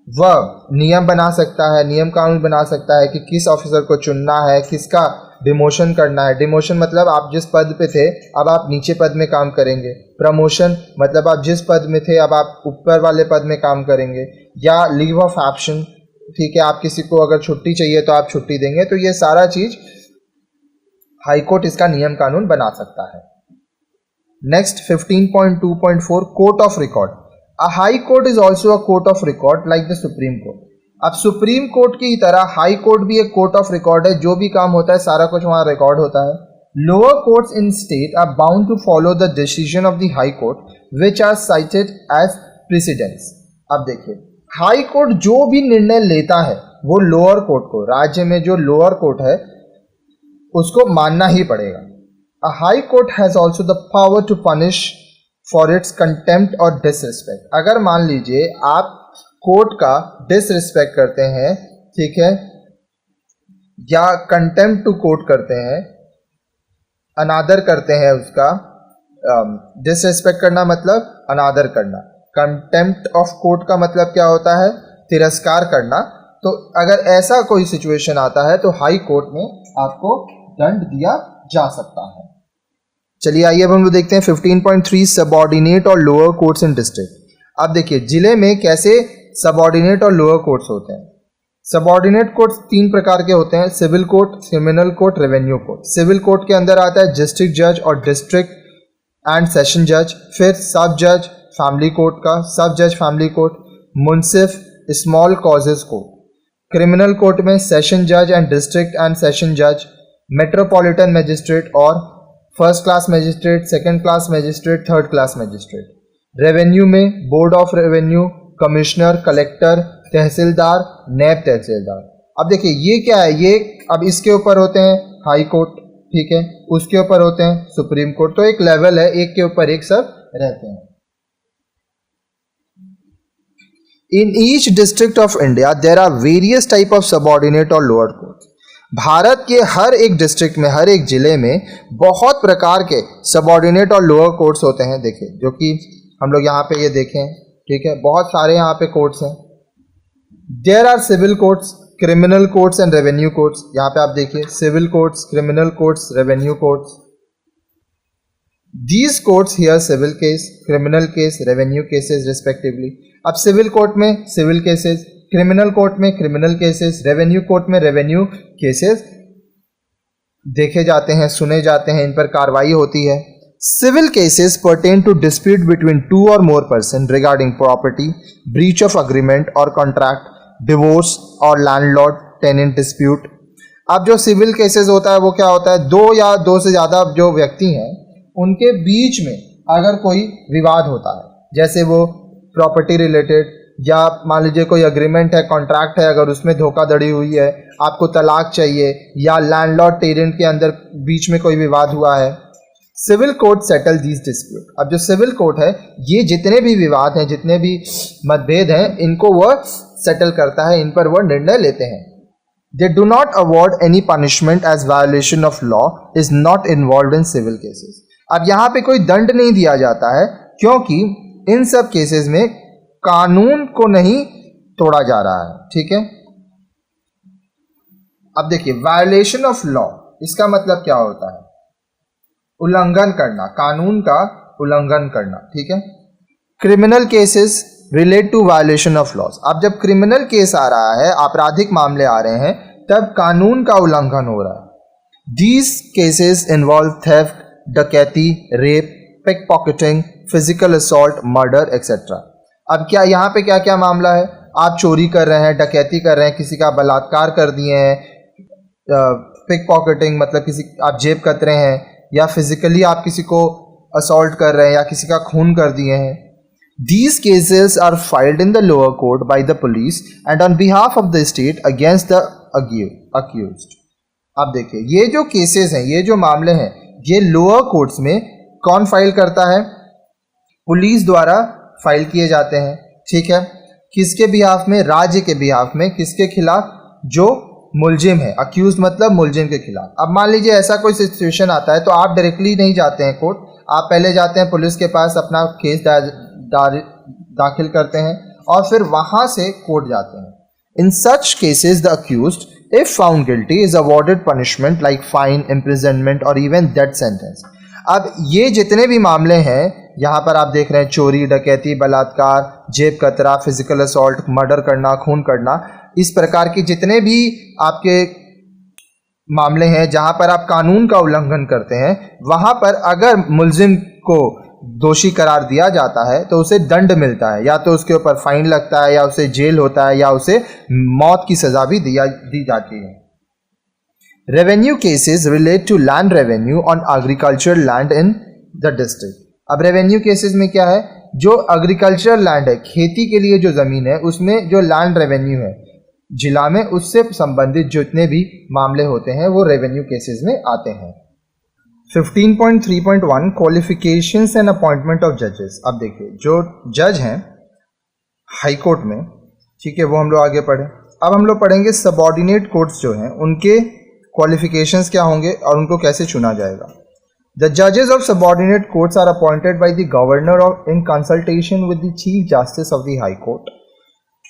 वह नियम बना सकता है, नियम कानून बना सकता है कि किस ऑफिसर को चुनना है, किसका डिमोशन करना है। डिमोशन मतलब आप जिस पद पे थे अब आप नीचे पद में काम करेंगे। प्रमोशन मतलब आप जिस पद में थे अब आप ऊपर वाले पद में काम करेंगे। या लीव ऑफ एब्सेंस, ठीक है, आप किसी को अगर छुट्टी चाहिए तो आप छुट्टी देंगे। तो ये सारा चीज हाई कोर्ट इसका नियम कानून बना सकता है। Next 15.2.4 court of record. A high court is also a court of record like the supreme court. अब सुप्रीम कोर्ट की तरह हाई कोर्ट भी एक कोर्ट ऑफ रिकॉर्ड है, जो भी काम होता है सारा कुछ वहां रिकॉर्ड होता है। Lower courts in state are bound to follow the decision of the high court which are cited as precedents. अब देखिए, हाई कोर्ट जो भी निर्णय लेता है वो लोअर कोर्ट को, राज्य में जो लोअर कोर्ट है उसको मानना ही पड़ेगा। A high court has also the power to punish for its contempt or disrespect. अगर मान लीजिए आप कोर्ट का डिसरिस्पेक्ट करते हैं, ठीक है, या कंटेम्प्ट टू कोर्ट करते हैं, अनादर करते हैं उसका, डिसरिस्पेक्ट करना मतलब अनादर करना, कंटेम्प्ट ऑफ कोर्ट का मतलब क्या होता है, तिरस्कार करना। तो अगर ऐसा कोई सिचुएशन आता है तो हाई कोर्ट में आपको दंड दिया जा सकता है। चलिए आइए अब हम लोग देखते हैं 15.3 subordinate or lower courts in district. अब देखिए जिले में कैसे सबऑर्डिनेट और लोअर कोर्ट्स होते हैं। सबऑर्डिनेट कोर्ट्स 3 प्रकार के होते हैं, civil court, criminal court, revenue court. Civil court के अंदर आता है डिस्ट्रिक्ट जज और डिस्ट्रिक्ट एंड सेशन जज, फिर सब जज फैमिली कोर्ट का, सब जज फैमिली कोर्ट, मुंसिफ, small causes court. Criminal court में सेशन जज एंड डिस्ट्रिक्ट एंड सेशन जज, मेट्रोपॉलिटन मजिस्ट्रेट और first class magistrate, second class magistrate, third class magistrate. Revenue में board of revenue, commissioner, collector, तहसीलदार, नैब तहसीलदार। अब देखिए ये क्या है, ये अब इसके ऊपर होते हैं हाई कोर्ट, ठीक है, उसके ऊपर होते हैं सुप्रीम कोर्ट। तो एक लेवल है, एक के ऊपर एक सब रहते हैं। In each district of India there are various type of subordinate or lower court. भारत के हर एक डिस्ट्रिक्ट में, हर एक जिले में बहुत प्रकार के सबऑर्डिनेट और लोअर कोर्ट्स होते हैं। देखिए जो कि हम लोग यहाँ पे ये देखें, ठीक है, बहुत सारे यहाँ पे कोर्ट्स हैं। There are civil courts, criminal courts and revenue courts. यहाँ पे आप देखिए civil courts, criminal courts, revenue courts. These courts hear civil case, criminal case, revenue cases respectively. अब सिविल कोर्ट में सिविल केसेस, क्रिमिनल कोर्ट में criminal cases, revenue court में revenue cases देखे जाते हैं, सुने जाते हैं, इन पर कार्रवाई होती है। Civil cases pertain to dispute between 2 or more person regarding property, breach of agreement or contract, divorce और landlord tenant dispute। अब जो सिविल केसेस होता है वो क्या होता है, 2 या 2 से ज़्यादा जो व्यक्ति हैं उनके बीच में अगर कोई विवाद होता है, जैसे वो प्रॉपर्टी रिलेटेड, या मान लीजिए कोई अग्रीमेंट है, कॉन्ट्रैक्ट है, अगर उसमें धोखाधड़ी हुई है, आपको तलाक चाहिए, या लैंडलॉर्ड टेनेंट के अंदर बीच में कोई विवाद हुआ है, civil court settle these dispute. अब जो सिविल कोर्ट है ये जितने भी विवाद हैं, जितने भी मतभेद हैं, इनको वह सेटल करता है, इन पर वह निर्णय लेते हैं। They do not award any punishment as violation of law is not involved in civil cases। अब यहाँ पे कोई दंड नहीं दिया जाता है क्योंकि इन सब केसेस में कानून को नहीं तोड़ा जा रहा है, ठीक है। अब देखिए वायलेशन ऑफ लॉ, इसका मतलब क्या होता है, उल्लंघन करना, कानून का उल्लंघन करना, ठीक है। Criminal cases relate to violation of laws. अब जब क्रिमिनल केस आ रहा है, आपराधिक मामले आ रहे हैं, तब कानून का उल्लंघन हो रहा है। These cases involve theft, dacoity, rape, pickpocketing, physical assault, murder etcetera. अब क्या यहाँ पे क्या क्या मामला है, आप चोरी कर रहे हैं, डकैती कर रहे हैं, किसी का बलात्कार कर दिए हैं, पिक पॉकेटिंग मतलब किसी आप जेब कतरे हैं, या फिजिकली आप किसी को असॉल्ट कर रहे हैं या किसी का खून कर दिए हैं. These cases are filed in the lower court by the police and on behalf of the state against the accused. अब देखिए ये जो केसेस हैं, ये जो मामले हैं, ये लोअर कोर्ट्स में कौन फाइल करता है? पुलिस द्वारा फाइल किए जाते हैं. ठीक है, किसके बिहाफ में? राज्य के बिहाफ में. किसके खिलाफ? जो मुलजिम है, अक्यूज मतलब मुलजिम के खिलाफ. अब मान लीजिए ऐसा कोई सिचुएशन आता है तो आप डायरेक्टली नहीं जाते हैं कोर्ट, आप पहले जाते हैं पुलिस के पास, अपना केस दाखिल करते हैं और फिर वहां से कोर्ट जाते हैं. In such cases the accused if found guilty is awarded punishment like fine, imprisonment और इवन डेथ सेंटेंस. अब ये जितने भी मामले हैं यहाँ पर आप देख रहे हैं, चोरी, डकैती, बलात्कार, जेब कतरा, फिजिकल असॉल्ट, मर्डर करना, खून करना, इस प्रकार के जितने भी आपके मामले हैं जहाँ पर आप कानून का उल्लंघन करते हैं, वहाँ पर अगर मुलजिम को दोषी करार दिया जाता है तो उसे दंड मिलता है, या तो उसके ऊपर फाइन लगता है, या उसे जेल होता है, या उसे मौत की सजा भी दी जाती है. Revenue cases relate to land revenue on agriculture land in the district. अब रेवेन्यू केसेस में क्या है? जो एग्रीकल्चर लैंड है, खेती के लिए जो जमीन है, उसमें जो लैंड रेवेन्यू है जिला में, उससे संबंधित जितने भी मामले होते हैं वो रेवेन्यू केसेस में आते हैं. 15.3.1 क्वालिफिकेशंस एंड अपॉइंटमेंट ऑफ जजेस. अब देखिए जो जज हैं हाई कोर्ट में, ठीक है, वो हम लोग आगे पढ़े. अब हम लोग पढ़ेंगे सबऑर्डिनेट कोर्ट्स जो हैं उनके क्वालिफिकेशंस क्या होंगे और उनको कैसे चुना जाएगा. द जजेस of subordinate courts are appointed by the governor of in consultation with the chief justice of the high court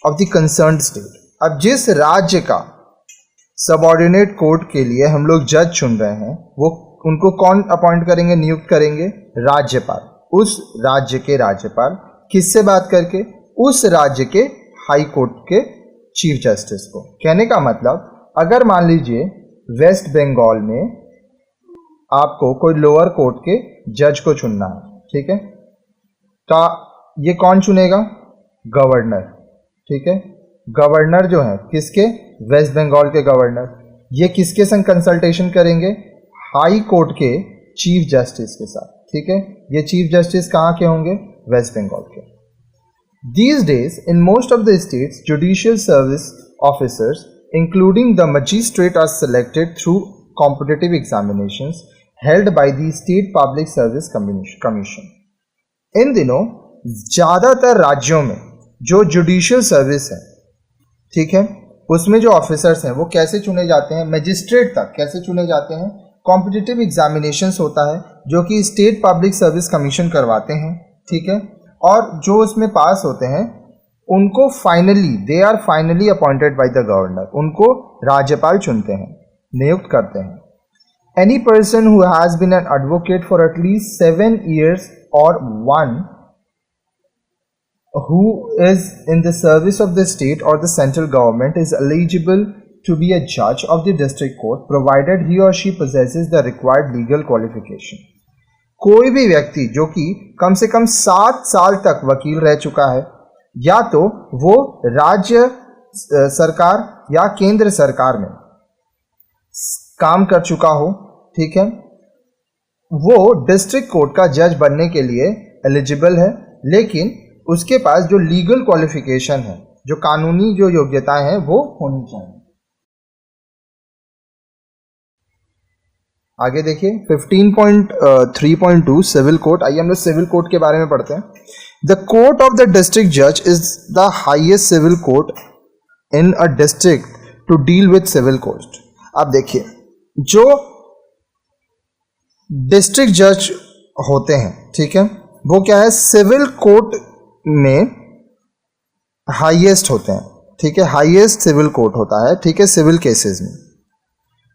of the concerned state. अब जिस राज्य का सबऑर्डिनेट कोर्ट के लिए हम लोग जज चुन रहे हैं, वो उनको कौन अपॉइंट करेंगे, नियुक्त करेंगे? राज्यपाल. उस राज्य के राज्यपाल. किससे बात करके? उस राज्य के हाई कोर्ट के चीफ जस्टिस को. कहने का मतलब, अगर मान लीजिए वेस्ट बंगाल में आपको कोई लोअर कोर्ट के जज को चुनना है, ठीक है, तो ये कौन चुनेगा? गवर्नर. ठीक है, गवर्नर जो है किसके? वेस्ट बंगाल के गवर्नर. ये किसके संग कंसल्टेशन करेंगे? हाई कोर्ट के चीफ जस्टिस के साथ. ठीक है, ये चीफ जस्टिस कहाँ के होंगे? वेस्ट बंगाल के. These days, in most of the states, judicial service officers, including the magistrate, are selected through competitive examinations held by the State Public Service Commission. इन दिनों ज़्यादातर राज्यों में जो जुडिशियल सर्विस है, ठीक है, उसमें जो ऑफिसर्स हैं वो कैसे चुने जाते हैं? मजिस्ट्रेट तक कैसे चुने जाते हैं? कॉम्पिटिटिव एग्जामिनेशंस होता है जो कि स्टेट पब्लिक सर्विस कमीशन करवाते हैं. ठीक है, और जो उसमें पास होते हैं उनको they are finally appointed by the governor. उनको राज्यपाल चुनते हैं, नियुक्त करते हैं. Any person who has been an advocate for at least 7 years और one who is in the service of the state or the central government is eligible to be a judge of the district court provided he or she possesses the required legal qualification. कोई भी व्यक्ति जो कि कम से कम 7 साल तक वकील रह चुका है, या तो वो राज्य सरकार या केंद्र सरकार में काम कर चुका हो, ठीक है, वो डिस्ट्रिक्ट कोर्ट का जज बनने के लिए एलिजिबल है, लेकिन उसके पास जो लीगल क्वालिफिकेशन है, जो कानूनी जो योग्यताएं हैं वो होनी चाहिए. आगे देखिए 15.3.2 सिविल कोर्ट. आइए हम लोग सिविल कोर्ट के बारे में पढ़ते हैं. The court of the district जज is the highest civil court in a district to deal with civil court. अब देखिए जो डिस्ट्रिक्ट जज होते हैं, ठीक है, वो क्या है? सिविल कोर्ट में हाईएस्ट होते हैं. ठीक है, हाईएस्ट सिविल कोर्ट होता है. ठीक है, सिविल केसेस में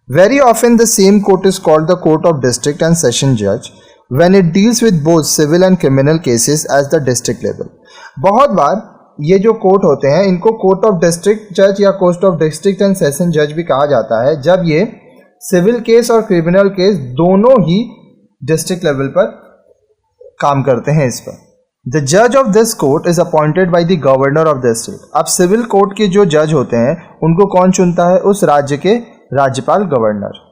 very often the same court is called the court of district and session judge when it deals with both civil and criminal cases as the district level. बहुत बार ये जो court होते हैं इनको कोर्ट ऑफ डिस्ट्रिक्ट जज या court of district and session जज भी कहा जाता है, जब ये सिविल केस और क्रिमिनल केस दोनों ही डिस्ट्रिक्ट लेवल पर काम करते हैं. इस पर द जज of this court is appointed by the governor of district. अब सिविल कोर्ट के जो जज होते हैं उनको कौन चुनता है? उस राज्य के राज्यपाल, governor.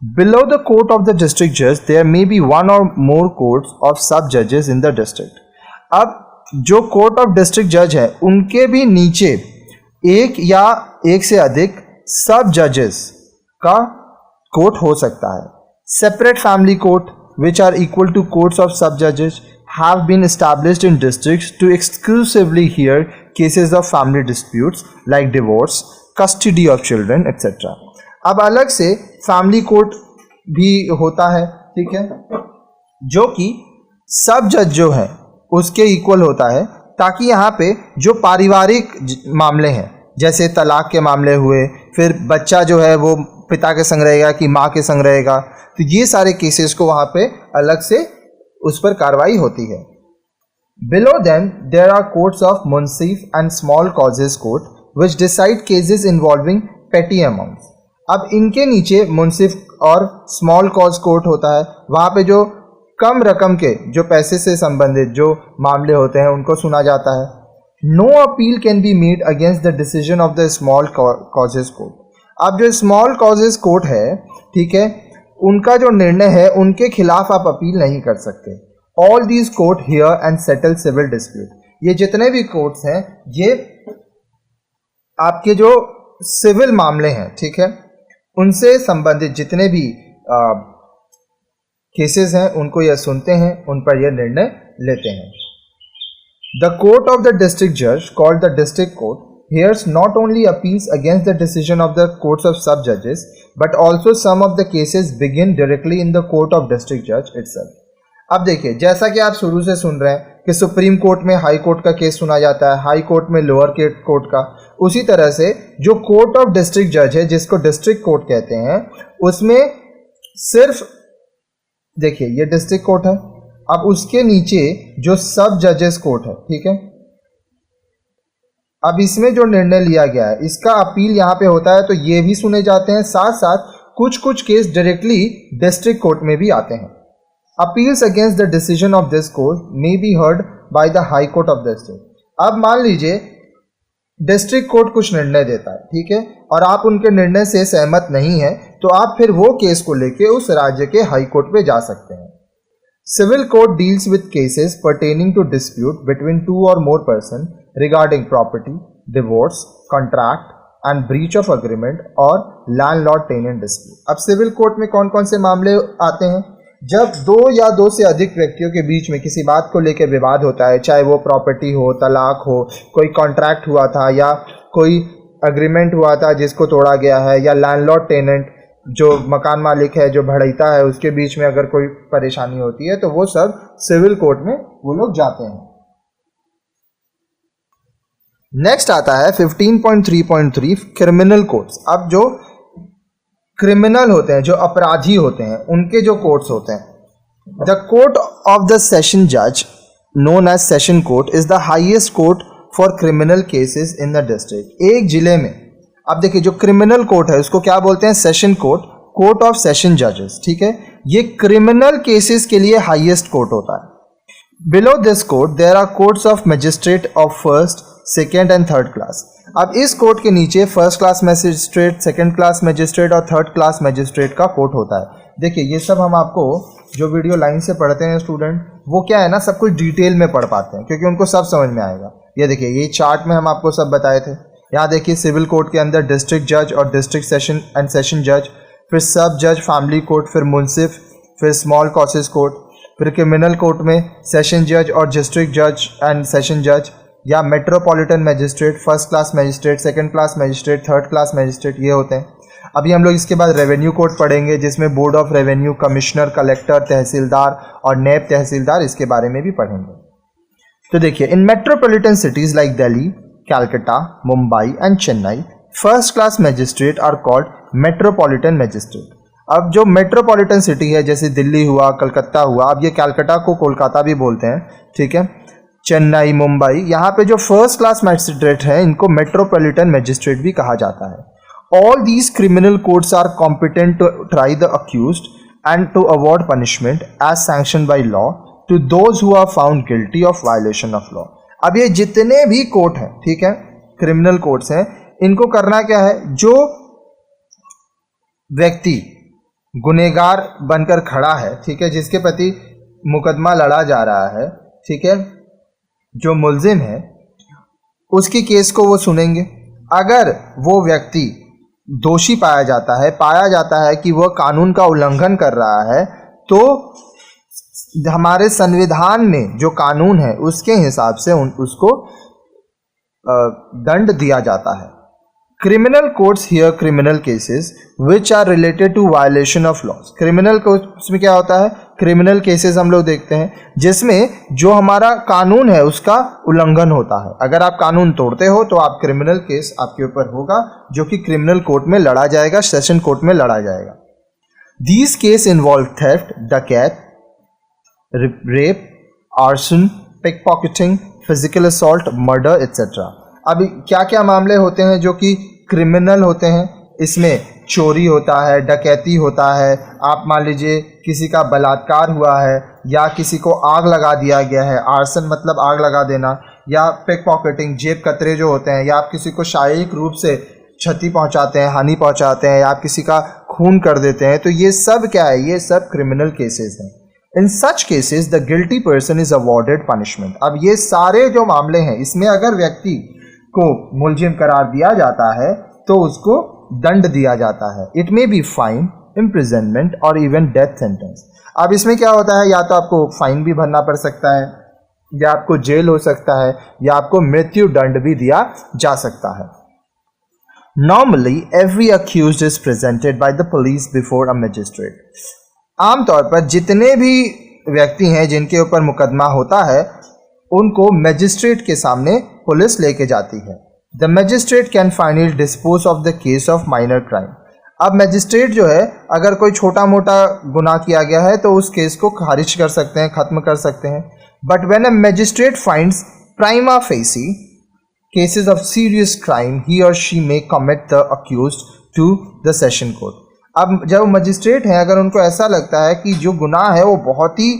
Below the court of the district judge, there may be one or more courts of sub judges in the district. अब जो कोर्ट ऑफ डिस्ट्रिक्ट जज है उनके भी नीचे एक या एक से अधिक सब जजेस का कोर्ट हो सकता है। Separate family court which are equal to courts of sub judges have been established in districts to exclusively hear cases of family disputes like divorce, custody of children, etc. अब अलग से फैमिली कोर्ट भी होता है, ठीक है, जो कि सब जज जो है उसके इक्वल होता है, ताकि यहाँ पे जो पारिवारिक मामले हैं जैसे तलाक के मामले हुए, फिर बच्चा जो है वो पिता के संग रहेगा कि माँ के संग रहेगा, तो ये सारे केसेस को वहाँ पे अलग से उस पर कार्रवाई होती है। Below them there are courts of munsif and small causes court which decide cases involving petty amounts. अब इनके नीचे मुंसिफ और स्मॉल कॉज कोर्ट होता है, वहाँ पे जो कम रकम के जो पैसे से संबंधित जो मामले होते हैं उनको सुना जाता है। No appeal can be made against the decision of the small causes court. अब जो स्मॉल कॉजेज कोर्ट है, ठीक है, उनका जो निर्णय है उनके खिलाफ आप अपील नहीं कर सकते। All these court hear and settle civil dispute. ये जितने भी कोर्ट्स हैं ये आपके जो सिविल मामले हैं, ठीक है, उनसे संबंधित जितने भी केसेस हैं उनको यह सुनते हैं, उन पर यह निर्णय लेते हैं। The court of the district जज called the district court hears not only appeals against the decision of the courts of sub judges but also some of the cases begin directly in the court of district judge itself. अब देखिए, जैसा कि आप शुरू से सुन रहे हैं कि सुप्रीम कोर्ट में हाई कोर्ट का केस सुना जाता है, हाई कोर्ट में लोअर कोर्ट का, उसी तरह से जो कोर्ट ऑफ डिस्ट्रिक्ट जज है जिसको डिस्ट्रिक्ट कोर्ट कहते हैं, उसमें सिर्फ देखिए ये डिस्ट्रिक्ट कोर्ट है, अब उसके नीचे जो सब जजेस कोर्ट है, ठीक है, अब इसमें जो निर्णय लिया गया है इसका अपील यहाँ पे होता है, तो ये भी सुने जाते हैं। साथ साथ कुछ कुछ केस डायरेक्टली डिस्ट्रिक्ट कोर्ट में भी आते हैं। Appeals against the decision of this court may be heard by the high court of the state. अब मान लीजिए डिस्ट्रिक्ट कोर्ट कुछ निर्णय देता है, ठीक है, और आप उनके निर्णय से सहमत नहीं है, तो आप फिर वो केस को लेके उस राज्य के हाई कोर्ट पे जा सकते हैं। Civil court deals with cases pertaining to dispute between two or more persons regarding property, divorce, contract and breach of agreement और landlord-tenant dispute. अब सिविल कोर्ट में कौन कौन से मामले आते हैं? जब दो या दो से अधिक व्यक्तियों के बीच में किसी बात को लेकर विवाद होता है, चाहे वो प्रॉपर्टी हो, तलाक हो, कोई कॉन्ट्रैक्ट हुआ था या कोई अग्रीमेंट हुआ था जिसको तोड़ा गया है, या लैंडलॉर्ड टेनेंट जो मकान मालिक है जो भड़ैता है उसके बीच में अगर कोई परेशानी होती है, तो वो सब सिविल कोर्ट में वो लोग जाते हैं। नेक्स्ट आता है 15.3.3 क्रिमिनल कोर्ट्स। अब जो क्रिमिनल होते हैं, जो अपराधी होते हैं, उनके जो कोर्ट्स होते हैं, the court of the session जज known as session court is the highest court for criminal cases in the district. एक जिले में, अब देखिए जो क्रिमिनल कोर्ट है उसको क्या बोलते हैं? Session court, court of session जजेस, ठीक है, ये क्रिमिनल केसेस के लिए हाईएस्ट कोर्ट होता है। Below this court there are courts of magistrate of first, second and third class. अब इस कोर्ट के नीचे first class magistrate, second class magistrate और थर्ड क्लास मजिस्ट्रेट का कोर्ट होता है। देखिए ये सब हम आपको जो वीडियो लाइन से पढ़ते हैं स्टूडेंट, वो क्या है ना, सब कुछ डिटेल में पढ़ पाते हैं क्योंकि उनको सब समझ में आएगा। ये देखिए ये चार्ट में हम आपको सब बताए थे। यहाँ देखिए सिविल कोर्ट के अंदर डिस्ट्रिक्ट जज और डिस्ट्रिक्ट सेशन एंड सेशन जज, फिर सब जज, फैमिली कोर्ट, फिर मुंसिफ, फिर स्मॉल कॉसेस कोर्ट, फिर क्रिमिनल कोर्ट में सेशन जज और डिस्ट्रिक्ट जज एंड सेशन जज, या metropolitan magistrate, first class magistrate, second class magistrate, third class magistrate, ये होते हैं। अभी हम लोग इसके बाद रेवेन्यू कोर्ट पढ़ेंगे जिसमें board of revenue, commissioner, collector, तहसीलदार और नैब तहसीलदार, इसके बारे में भी पढ़ेंगे। तो देखिए in metropolitan cities like Delhi, Calcutta, Mumbai and Chennai, first class magistrate are called metropolitan magistrate. अब जो मेट्रोपॉलिटन सिटी है जैसे दिल्ली हुआ, कलकत्ता हुआ, अब ये कैलकाटा को कोलकाता भी बोलते हैं, ठीक है, चेन्नई, मुंबई, यहाँ पे जो फर्स्ट क्लास मैजिस्ट्रेट है इनको मेट्रोपॉलिटन मैजिस्ट्रेट भी कहा जाता है। All these criminal courts are competent to try the accused and to award punishment as sanction by law to those who are found guilty of violation of law. अब ये जितने भी कोर्ट हैं, ठीक है, क्रिमिनल कोर्ट्स हैं, इनको करना क्या है, जो व्यक्ति गुनहगार बनकर खड़ा है, ठीक है, जिसके प्रति मुकदमा लड़ा जा रहा है, ठीक है, जो मुल्जिम है उसकी केस को वो सुनेंगे। अगर वो व्यक्ति दोषी पाया जाता है कि वह कानून का उल्लंघन कर रहा है, तो हमारे संविधान में जो कानून है उसके हिसाब से उसको दंड दिया जाता है। Criminal courts hear criminal cases which are related to violation of laws. Criminal courts में क्या होता है, क्रिमिनल केसेस हम लोग देखते हैं जिसमें जो हमारा कानून है उसका उल्लंघन होता है। अगर आप कानून तोड़ते हो तो आप क्रिमिनल केस आपके ऊपर होगा, जो कि क्रिमिनल कोर्ट में लड़ा जाएगा, सेशन कोर्ट में लड़ा जाएगा। These case involve theft, dacoit, rape, arson, pickpocketing, physical assault, murder etcetera. अभी क्या क्या मामले होते हैं जो कि क्रिमिनल होते हैं? इसमें चोरी होता है, डकैती होता है, आप मान लीजिए किसी का बलात्कार हुआ है या किसी को आग लगा दिया गया है, आर्सन मतलब आग लगा देना, या पिक पॉकेटिंग जेब कतरे जो होते हैं, या आप किसी को शारीरिक रूप से क्षति पहुंचाते हैं, हानि पहुंचाते हैं, या आप किसी का खून कर देते हैं, तो ये सब क्या है, ये सब क्रिमिनल केसेस हैं। In such cases the guilty person is awarded punishment. अब ये सारे जो मामले हैं इसमें अगर व्यक्ति को मुलजिम करार दिया जाता है तो उसको दंड दिया जाता है। It may be fine, imprisonment और इवन डेथ सेंटेंस। अब इसमें क्या होता है, या तो आपको फाइन भी भरना पड़ सकता है, या आपको जेल हो सकता है, या आपको मृत्यु दंड भी दिया जा सकता है। Normally, every accused is presented by the police before a magistrate. आमतौर पर जितने भी व्यक्ति हैं जिनके ऊपर मुकदमा होता है उनको मैजिस्ट्रेट के सामने पुलिस लेके जाती है। The magistrate can finally dispose of the case of minor crime. अब मैजिस्ट्रेट जो है अगर कोई छोटा मोटा गुनाह किया गया है तो उस केस को खारिज कर सकते हैं, खत्म कर सकते हैं। But when a magistrate finds prima facie cases of serious crime, he or she may commit the accused to the session court. अब जब मजिस्ट्रेट हैं अगर उनको ऐसा लगता है कि जो गुनाह है वो बहुत ही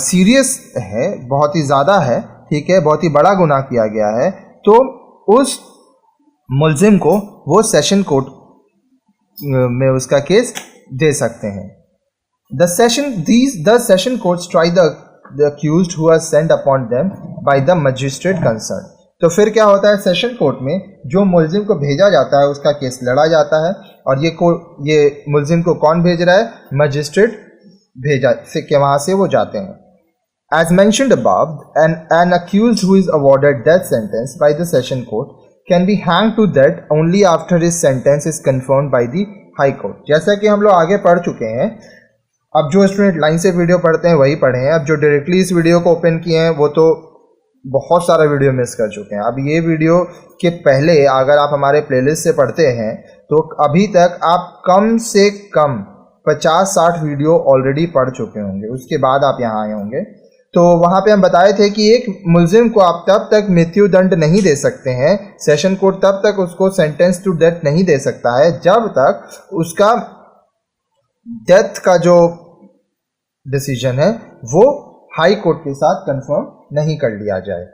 सीरियस है, बहुत ही ज़्यादा है, ठीक है, बहुत ही बड़ा गुनाह किया गया है, तो उस मुल्जिम को वो सेशन कोर्ट में उसका केस दे सकते हैं। The session courts try the accused who are sent upon them by the magistrate concerned. तो फिर क्या होता है, सेशन कोर्ट में जो मुल्जिम को भेजा जाता है उसका केस लड़ा जाता है। और ये मुल्जिम को कौन भेज रहा है, मजिस्ट्रेट भेजा से के वहाँ से वो जाते हैं। As mentioned above, an accused who is awarded death sentence by the session court can be hang to death only after his sentence is confirmed by the high court. जैसा कि हम लोग आगे पढ़ चुके हैं, अब जो स्टूडेंट लाइन से वीडियो पढ़ते हैं वही पढ़े हैं, अब जो डायरेक्टली इस वीडियो को ओपन किए हैं वो तो बहुत सारा वीडियो मिस कर चुके हैं। अब ये वीडियो के पहले अगर आप हमारे प्लेलिस्ट से पढ़ते हैं तो अभी तक आप कम से कम 50-60 वीडियो ऑलरेडी पढ़ चुके होंगे, उसके बाद आप यहाँ आए होंगे। तो वहाँ पे हम बताए थे कि एक मुल्जिम को आप तब तक मृत्यु दंड नहीं दे सकते हैं, सेशन कोर्ट तब तक उसको सेंटेंस टू डेथ नहीं दे सकता है जब तक उसका डेथ का जो डिसीजन है वो हाई कोर्ट के साथ कंफर्म नहीं कर लिया जाए।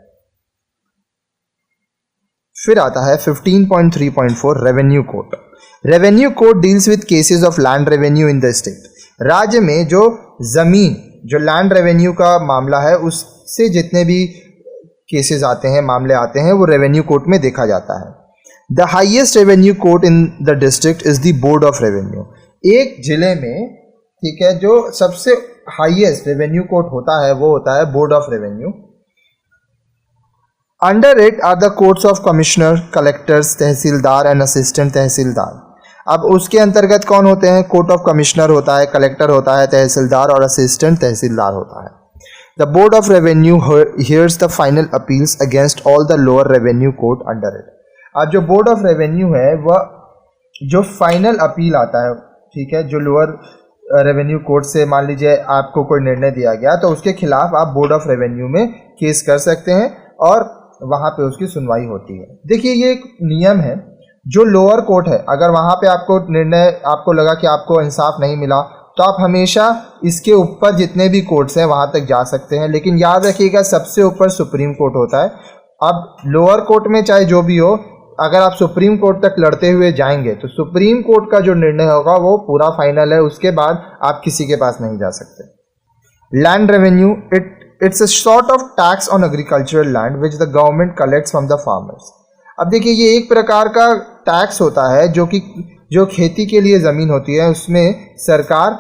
फिर आता है 15.3.4 revenue code. Revenue code deals with cases of land revenue in the state. राज्य में जो जमीन, जो लैंड रेवेन्यू का मामला है उससे जितने भी केसेस आते हैं, मामले आते हैं, वो रेवेन्यू कोर्ट में देखा जाता है। The highest revenue court in the district is the board of revenue. एक जिले में, ठीक है, जो सबसे हाईएस्ट रेवेन्यू कोर्ट होता है वो होता है board of revenue. Under it are the courts of commissioner, collectors, तहसीलदार एंड असिस्टेंट तहसीलदार। अब उसके अंतर्गत कौन होते हैं, कोर्ट ऑफ कमिश्नर होता है, कलेक्टर होता है, तहसीलदार और असिस्टेंट तहसीलदार होता है। The board of revenue hears the final appeals against all the lower revenue court under it. अब जो बोर्ड ऑफ रेवेन्यू है वह जो फाइनल अपील आता है, ठीक है, जो लोअर रेवेन्यू कोर्ट से मान लीजिए आपको कोई निर्णय दिया गया तो उसके खिलाफ आप बोर्ड ऑफ रेवेन्यू में केस कर सकते हैं और वहाँ पे उसकी सुनवाई होती है। देखिए ये एक नियम है, जो लोअर कोर्ट है अगर वहाँ पे आपको निर्णय, आपको लगा कि आपको इंसाफ नहीं मिला तो आप हमेशा इसके ऊपर जितने भी कोर्ट्स हैं वहाँ तक जा सकते हैं, लेकिन याद रखिएगा सबसे ऊपर सुप्रीम कोर्ट होता है। अब लोअर कोर्ट में चाहे जो भी हो, अगर आप सुप्रीम कोर्ट तक लड़ते हुए जाएंगे तो सुप्रीम कोर्ट का जो निर्णय होगा वो पूरा फाइनल है, उसके बाद आप किसी के पास नहीं जा सकते। Land revenue, it's a sort of tax on agricultural land which the government collects from the farmers. अब देखिए, ये एक प्रकार का टैक्स होता है जो खेती के लिए ज़मीन होती है, उसमें सरकार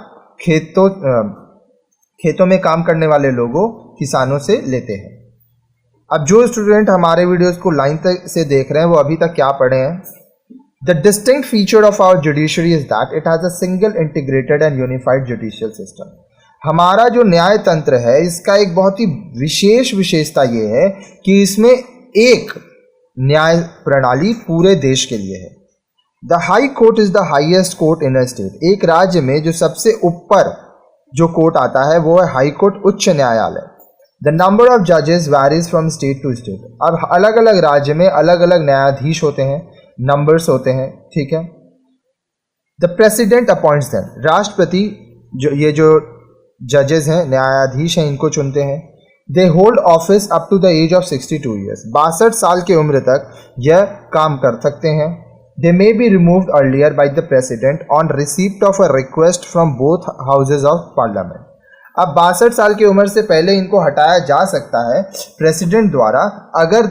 खेतों में काम करने वाले लोगों, किसानों से लेते हैं। अब जो स्टूडेंट हमारे वीडियोस को लाइन तक से देख रहे हैं वो अभी तक क्या पढ़े हैं? The distinct feature of our judiciary is that it has a single integrated and unified judicial system. हमारा जो न्याय तंत्र है इसका एक बहुत ही विशेषता ये है कि इसमें एक न्याय प्रणाली पूरे देश के लिए है। The high court is the highest court in a state. एक राज्य में जो सबसे ऊपर जो कोर्ट आता है वो है हाई कोर्ट, उच्च न्यायालय। द नंबर ऑफ जजेस varies from state to state. अब अलग अलग राज्य में अलग अलग न्यायाधीश होते हैं, नंबर्स होते हैं, ठीक है। The president appoints them. राष्ट्रपति जो जजेस हैं, न्यायाधीश हैं, इनको चुनते हैं। They hold office up to the age of 62 years. 62 साल की उम्र तक यह काम कर सकते हैं। They may be removed earlier by the president on receipt of a request from both houses of parliament. अब 62 साल की उम्र से पहले इनको हटाया जा सकता है प्रेसिडेंट द्वारा, अगर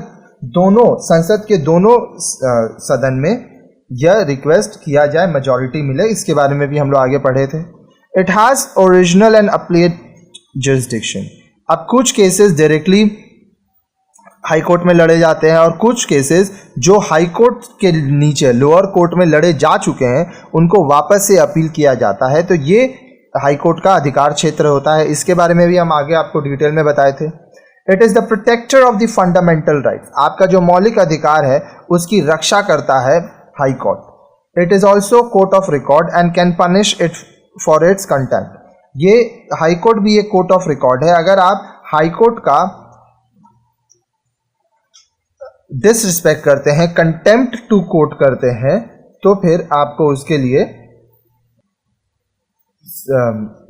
दोनों संसद के दोनों सदन में यह रिक्वेस्ट किया जाए, मेजॉरिटी मिले। इसके बारे में भी हम लोग आगे पढ़े थे। It has original and appellate jurisdiction. अब कुछ केसेस डायरेक्टली हाई कोर्ट में लड़े जाते हैं और कुछ केसेस जो हाई कोर्ट के नीचे लोअर कोर्ट में लड़े जा चुके हैं उनको वापस से अपील किया जाता है। तो ये हाई कोर्ट का अधिकार क्षेत्र होता है। इसके बारे में भी हम आगे आपको डिटेल में बताए थे। It is the protector of the fundamental rights. आपका जो मौलिक अधिकार है उसकी रक्षा करता है high court. It is also court of record and can punish it for its contempt. ये हाई कोर्ट भी एक कोर्ट ऑफ रिकॉर्ड है। अगर आप हाई कोर्ट का डिसरिस्पेक्ट करते हैं, कंटेम्प्ट टू कोर्ट करते हैं, तो फिर आपको उसके लिए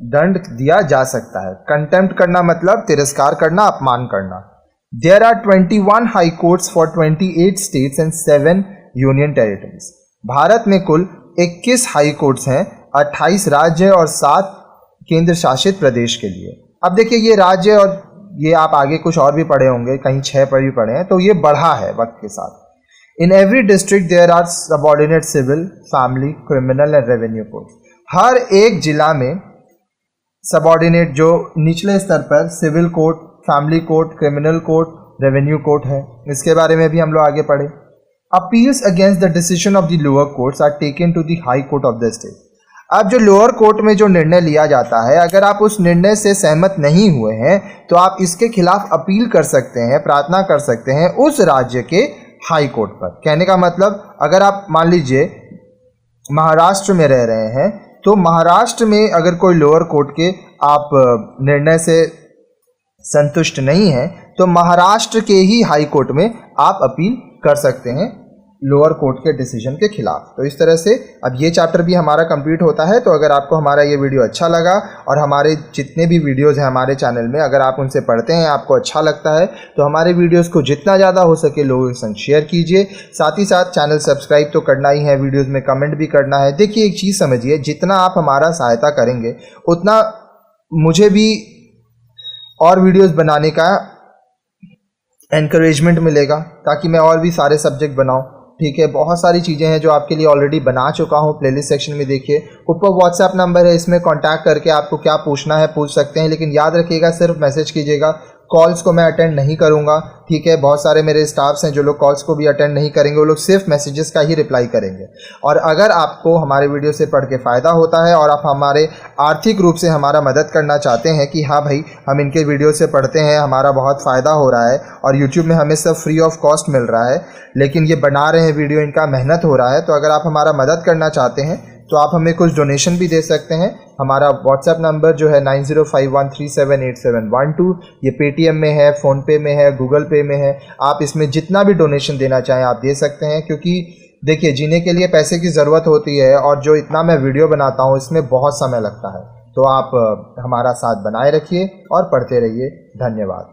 दंड दिया जा सकता है। कंटेम्प्ट करना मतलब तिरस्कार करना, अपमान करना। There are 21 high courts for 28 states and 7 union territories. भारत में कुल 21 हाई कोर्ट्स हैं, 28 राज्य और 7 केंद्र शासित प्रदेश के लिए। अब देखिए, ये राज्य और ये आप आगे कुछ और भी पढ़े होंगे, कहीं 6 पर भी पढ़े हैं, तो ये बढ़ा है वक्त के साथ। In every district there are subordinate civil, family, criminal and revenue courts. हर एक जिला में सबऑर्डिनेट जो निचले स्तर पर civil court, family court, criminal court, revenue court है। इसके बारे में भी हम लोग आगे पढ़े। Appeals against the decision of the lower courts are taken to the high court of the state. अब जो लोअर कोर्ट में जो निर्णय लिया जाता है, अगर आप उस निर्णय से सहमत नहीं हुए हैं तो आप इसके खिलाफ अपील कर सकते हैं, प्रार्थना कर सकते हैं उस राज्य के हाई कोर्ट पर। कहने का मतलब, अगर आप मान लीजिए महाराष्ट्र में रह रहे हैं तो महाराष्ट्र में अगर कोई लोअर कोर्ट के आप निर्णय से संतुष्ट नहीं हैं तो महाराष्ट्र के ही हाई कोर्ट में आप अपील कर सकते हैं लोअर कोर्ट के डिसीजन के खिलाफ। तो इस तरह से अब ये चैप्टर भी हमारा कंप्लीट होता है। तो अगर आपको हमारा ये वीडियो अच्छा लगा और हमारे जितने भी वीडियोस हैं हमारे चैनल में, अगर आप उनसे पढ़ते हैं, आपको अच्छा लगता है, तो हमारे वीडियोस को जितना ज़्यादा हो सके लोगों के संग शेयर कीजिए। साथ ही साथ चैनल सब्सक्राइब तो करना ही है, वीडियोज़ में कमेंट भी करना है। देखिए, एक चीज़ समझिए, जितना आप हमारा सहायता करेंगे उतना मुझे भी और वीडियोज़ बनाने का एनकरेजमेंट मिलेगा, ताकि मैं और भी सारे सब्जेक्ट बनाऊँ। ठीक है, बहुत सारी चीज़ें हैं जो आपके लिए ऑलरेडी बना चुका हूँ। प्लेलिस्ट सेक्शन में देखिए, ऊपर व्हाट्सएप नंबर है, इसमें कांटेक्ट करके आपको क्या पूछना है पूछ सकते हैं। लेकिन याद रखिएगा, सिर्फ मैसेज कीजिएगा, कॉल्स को मैं अटेंड नहीं करूँगा। ठीक है, बहुत सारे मेरे स्टाफ्स हैं जो लोग कॉल्स को भी अटेंड नहीं करेंगे, वो लोग सिर्फ मैसेजेस का ही रिप्लाई करेंगे। और अगर आपको हमारे वीडियो से पढ़ के फ़ायदा होता है और आप हमारे आर्थिक रूप से हमारा मदद करना चाहते हैं कि हाँ भाई, हम इनके वीडियो से पढ़ते हैं, हमारा बहुत फ़ायदा हो रहा है और यूट्यूब में हमें सब फ्री ऑफ कॉस्ट मिल रहा है, लेकिन ये बना रहे हैं वीडियो, इनका मेहनत हो रहा है, तो अगर आप हमारा मदद करना चाहते हैं तो आप हमें कुछ डोनेशन भी दे सकते हैं। हमारा व्हाट्सएप नंबर जो है 9051378712, ये पेटीएम में है, फ़ोनपे में है, गूगल पे में है। आप इसमें जितना भी डोनेशन देना चाहें आप दे सकते हैं, क्योंकि देखिए, जीने के लिए पैसे की ज़रूरत होती है और जो इतना मैं वीडियो बनाता हूँ इसमें बहुत समय लगता है। तो आप हमारा साथ बनाए रखिए और पढ़ते रहिए। धन्यवाद।